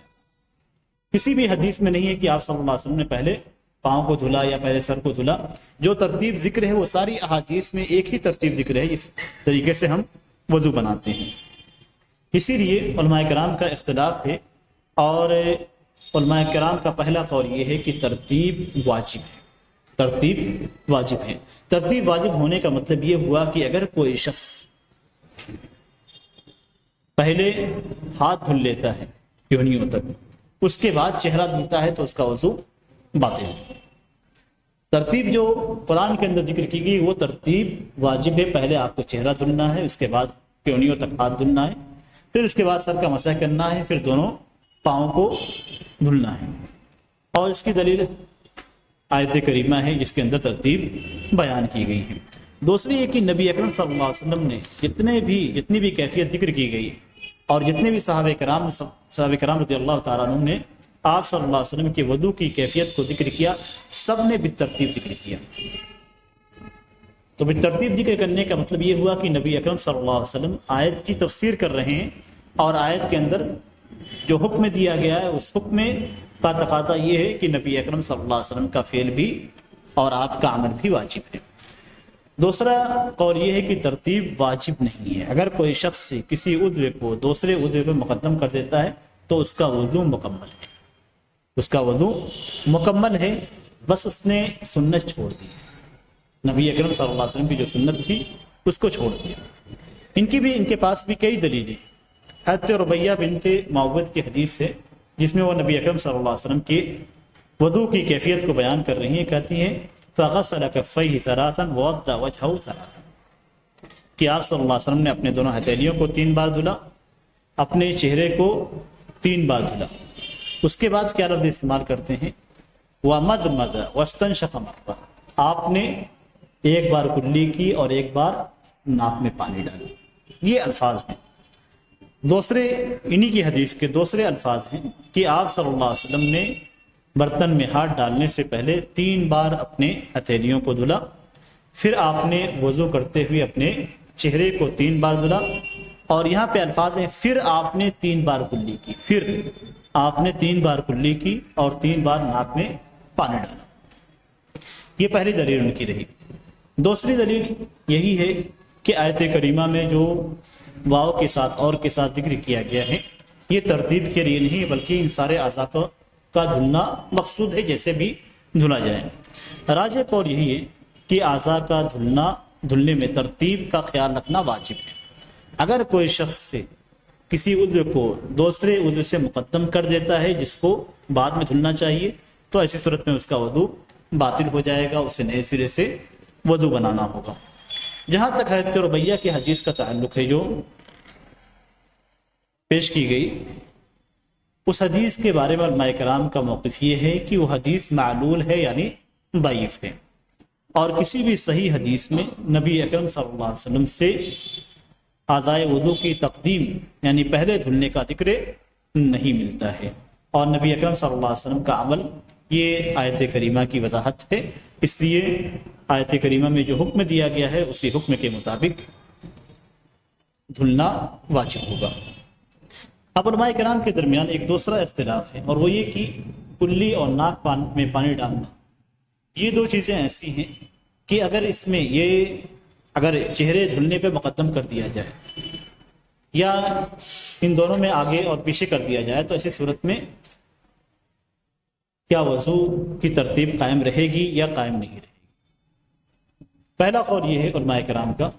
کسی بھی حدیث میں نہیں ہے کہ آپ صلی اللہ علیہ وسلم نے پہلے پاؤں کو دھلا یا پہلے سر کو دھلا۔ جو ترتیب ذکر ہے وہ ساری احادیث میں ایک ہی ترتیب ذکر ہے، اس طریقے سے ہم وضو بناتے ہیں۔ اسی لیے علماء کرام کا اختلاف ہے، اور علماء کرام کا پہلا قول یہ ہے کہ ترتیب واجب ہے، ترتیب واجب ہے۔ ترتیب واجب ہونے کا مطلب یہ ہوا کہ اگر کوئی شخص پہلے ہاتھ دھل لیتا ہے یونیوں تک، اس کے بعد چہرہ دھلتا ہے تو اس کا وضو باطل ہے۔ ترتیب جو قرآن کے اندر ذکر کی گئی وہ ترتیب واجب ہے، پہلے آپ کو چہرہ دھلنا ہے، اس کے بعد پیونیوں تک ہاتھ دھلنا ہے، پھر اس کے بعد سر کا مسح کرنا ہے، پھر دونوں پاؤں کو دھلنا ہے۔ اور اس کی دلیل آیت کریمہ ہے جس کے اندر ترتیب بیان کی گئی ہے۔ دوسری یہ کہ نبی اکرم صلی اللہ علیہ وسلم نے جتنی بھی کیفیت ذکر کی گئی اور جتنے بھی صحابہ کرام رضی اللہ تعالیٰ عنہ نے آپ صلی اللہ علیہ وسلم کے وضو کی کیفیت کو ذکر کیا، سب نے بالترتیب ذکر کیا۔ تو بالترتیب ذکر کرنے کا مطلب یہ ہوا کہ نبی اکرم صلی اللہ علیہ وسلم آیت کی تفسیر کر رہے ہیں، اور آیت کے اندر جو حکم دیا گیا ہے اس حکم کا تقاضا یہ ہے کہ نبی اکرم صلی اللہ علیہ وسلم کا فعل بھی اور آپ کا عمل بھی واجب ہے۔ دوسرا قول یہ ہے کہ ترتیب واجب نہیں ہے، اگر کوئی شخص کسی عضو کو دوسرے عضو پہ مقدم کر دیتا ہے تو اس کا وضو مکمل ہے، اس کا وضو مکمل ہے، بس اس نے سنت چھوڑ دی، نبی اکرم صلی اللہ علیہ وسلم کی جو سنت تھی اس کو چھوڑ دیا۔ ان کے پاس بھی کئی دلیلیں، حضرت ربیہ بنت معوذ کی حدیث ہے جس میں وہ نبی اکرم صلی اللہ علیہ وسلم کے وضو کی کیفیت کو بیان کر رہی ہیں، کہتی ہیں فَغَسَلَ كَفَّيْهِ ثَلَاثًا وَوَضَّأَ وَجْهَهُ ثَلَاثًا، کہ آپ صلی اللہ علیہ وسلم نے اپنے دونوں ہتھیلیوں کو 3 بار دھلا، اپنے چہرے کو 3 بار دھلا۔ اس کے بعد کیا لفظ استعمال کرتے ہیں؟ وَمَضْمَضَ وَاسْتَنشَقَ مَرَّةً، آپ نے ایک بار کلی کی اور ایک بار ناک میں پانی ڈالا، یہ الفاظ ہیں۔ دوسرے انہی کی حدیث کے دوسرے الفاظ ہیں کہ آپ صلی اللہ علیہ وسلم نے برتن میں ہاتھ ڈالنے سے پہلے 3 بار اپنے ہتھیلیوں کو دھلا، پھر آپ نے وضو کرتے ہوئے اپنے چہرے کو 3 بار دھلا، اور یہاں پہ الفاظ ہیں پھر آپ نے 3 بار کلی کی، پھر آپ نے 3 بار کلی کی اور 3 بار ناک میں پانی ڈالا۔ یہ پہلی دلیل ان کی رہی۔ دوسری دلیل یہی ہے کہ آیت کریمہ میں جو واو کے ساتھ اور کے ساتھ ذکر کیا گیا ہے یہ ترتیب کے لیے نہیں بلکہ ان سارے اعضاء کا دھلنا مقصود ہے، جیسے بھی دھلا جائے۔ راجح قول یہی ہے کہ اعضاء کا دھلنے میں ترتیب کا خیال رکھنا واجب ہے۔ اگر کوئی شخص سے کسی عضو کو دوسرے عضو سے مقدم کر دیتا ہے جس کو بعد میں دھلنا چاہیے، تو ایسی صورت میں اس کا وضو باطل ہو جائے گا، اسے نئے سرے سے وضو بنانا ہوگا۔ جہاں تک حضرت ربیہ کی حدیث کا تعلق ہے جو پیش کی گئی، اس حدیث کے بارے میں علماء کرام کا موقف یہ ہے کہ وہ حدیث معلول ہے، یعنی ضعیف ہے، اور کسی بھی صحیح حدیث میں نبی اکرم صلی اللہ علیہ وسلم سے اعضائے وضو کی تقدیم یعنی پہلے دھلنے کا ذکر نہیں ملتا ہے۔ اور نبی اکرم صلی اللہ علیہ وسلم کا عمل یہ آیت کریمہ کی وضاحت ہے، اس لیے آیت کریمہ میں جو حکم دیا گیا ہے اسی حکم کے مطابق دھلنا واجب ہوگا۔ اب علماء کرام کے درمیان ایک دوسرا اختلاف ہے، اور وہ یہ کہ کلی اور ناک میں پانی ڈالنا، یہ دو چیزیں ایسی ہیں کہ اگر اس میں یہ اگر چہرے دھلنے پہ مقدم کر دیا جائے یا ان دونوں میں آگے اور پیچھے کر دیا جائے تو ایسی صورت میں کیا وضو کی ترتیب قائم رہے گی یا قائم نہیں رہے گی؟ پہلا قول یہ ہے علماء کرام کا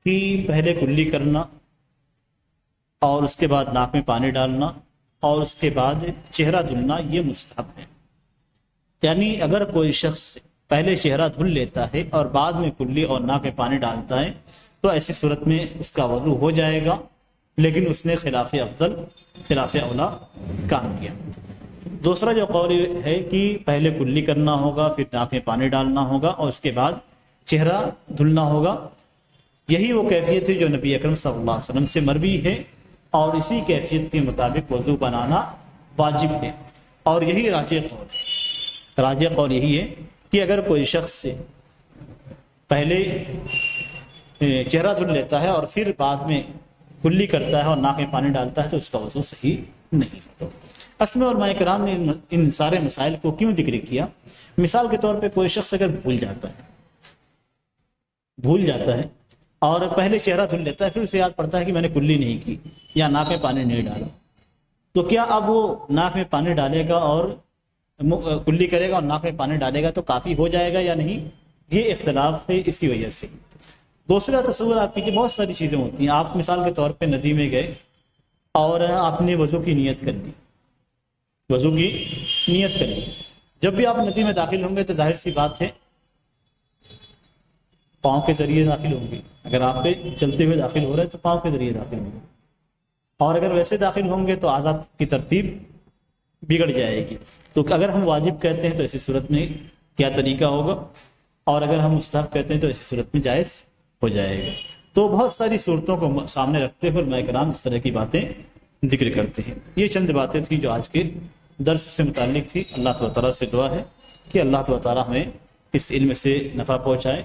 کہ پہلے کلی کرنا اور اس کے بعد ناک میں پانی ڈالنا اور اس کے بعد چہرہ دھلنا یہ مستحب ہے۔ یعنی اگر کوئی شخص پہلے چہرہ دھل لیتا ہے اور بعد میں کلی اور ناک میں پانی ڈالتا ہے تو ایسی صورت میں اس کا وضو ہو جائے گا، لیکن اس نے خلاف افضل خلاف اولا کام کیا۔ دوسرا جو قول ہے کہ پہلے کلی کرنا ہوگا، پھر ناک میں پانی ڈالنا ہوگا اور اس کے بعد چہرہ دھلنا ہوگا، یہی وہ کیفیت ہے جو نبی اکرم صلی اللہ علیہ وسلم سے مروی ہے، اور اسی کیفیت کے مطابق وضو بنانا واجب ہے، اور یہی راجح قول ہے۔ راجح قول یہی ہے کہ اگر کوئی شخص سے پہلے چہرہ دھل لیتا ہے اور پھر بعد میں کلی کرتا ہے اور ناک میں پانی ڈالتا ہے تو اس کا وضو صحیح نہیں ہوتا۔ اصل میں علماء کرام نے ان سارے مسائل کو کیوں ذکر کیا؟ مثال کے طور پہ کوئی شخص اگر بھول جاتا ہے اور پہلے چہرہ دھل لیتا ہے، پھر اسے یاد پڑتا ہے کہ میں نے کلی نہیں کی یا ناک میں پانی نہیں ڈالا، تو کیا اب وہ ناک میں پانی ڈالے گا اور کلی کرے گا اور ناک میں پانی ڈالے گا تو کافی ہو جائے گا یا نہیں؟ یہ اختلاف ہے اسی وجہ سے۔ دوسرا تصور آپ کی کہ بہت ساری چیزیں ہوتی ہیں، آپ مثال کے طور پہ ندی میں گئے اور آپ نے وضو کی نیت کر لی، جب بھی آپ ندی میں داخل ہوں گے تو ظاہر سی بات ہے پاؤں کے ذریعے داخل ہوں گے۔ اگر آپ پہ چلتے ہوئے داخل ہو رہے ہیں تو پاؤں کے ذریعے داخل ہوں گے، اور اگر ویسے داخل ہوں گے تو اعضاء کی ترتیب بگڑ جائے گی۔ تو اگر ہم واجب کہتے ہیں تو ایسی صورت میں کیا طریقہ ہوگا، اور اگر ہم مستحب کہتے ہیں تو ایسی صورت میں جائز ہو جائے گا۔ تو بہت ساری صورتوں کو سامنے رکھتے ہوئے علماء کرام اس طرح کی باتیں ذکر کرتے ہیں۔ یہ چند باتیں تھیں جو آج کے درس سے متعلق تھی۔ اللہ تعالیٰ سے دعا ہے کہ اللہ تعالیٰ ہمیں اس علم سے نفع پہنچائے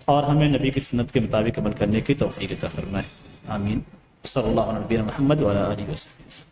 اور ہمیں نبی کی سنت کے مطابق عمل کرنے کی توفیق عطا فرمائے۔ آمین۔ صلی اللہ علیہ محمد وعلی آلہ وسلم۔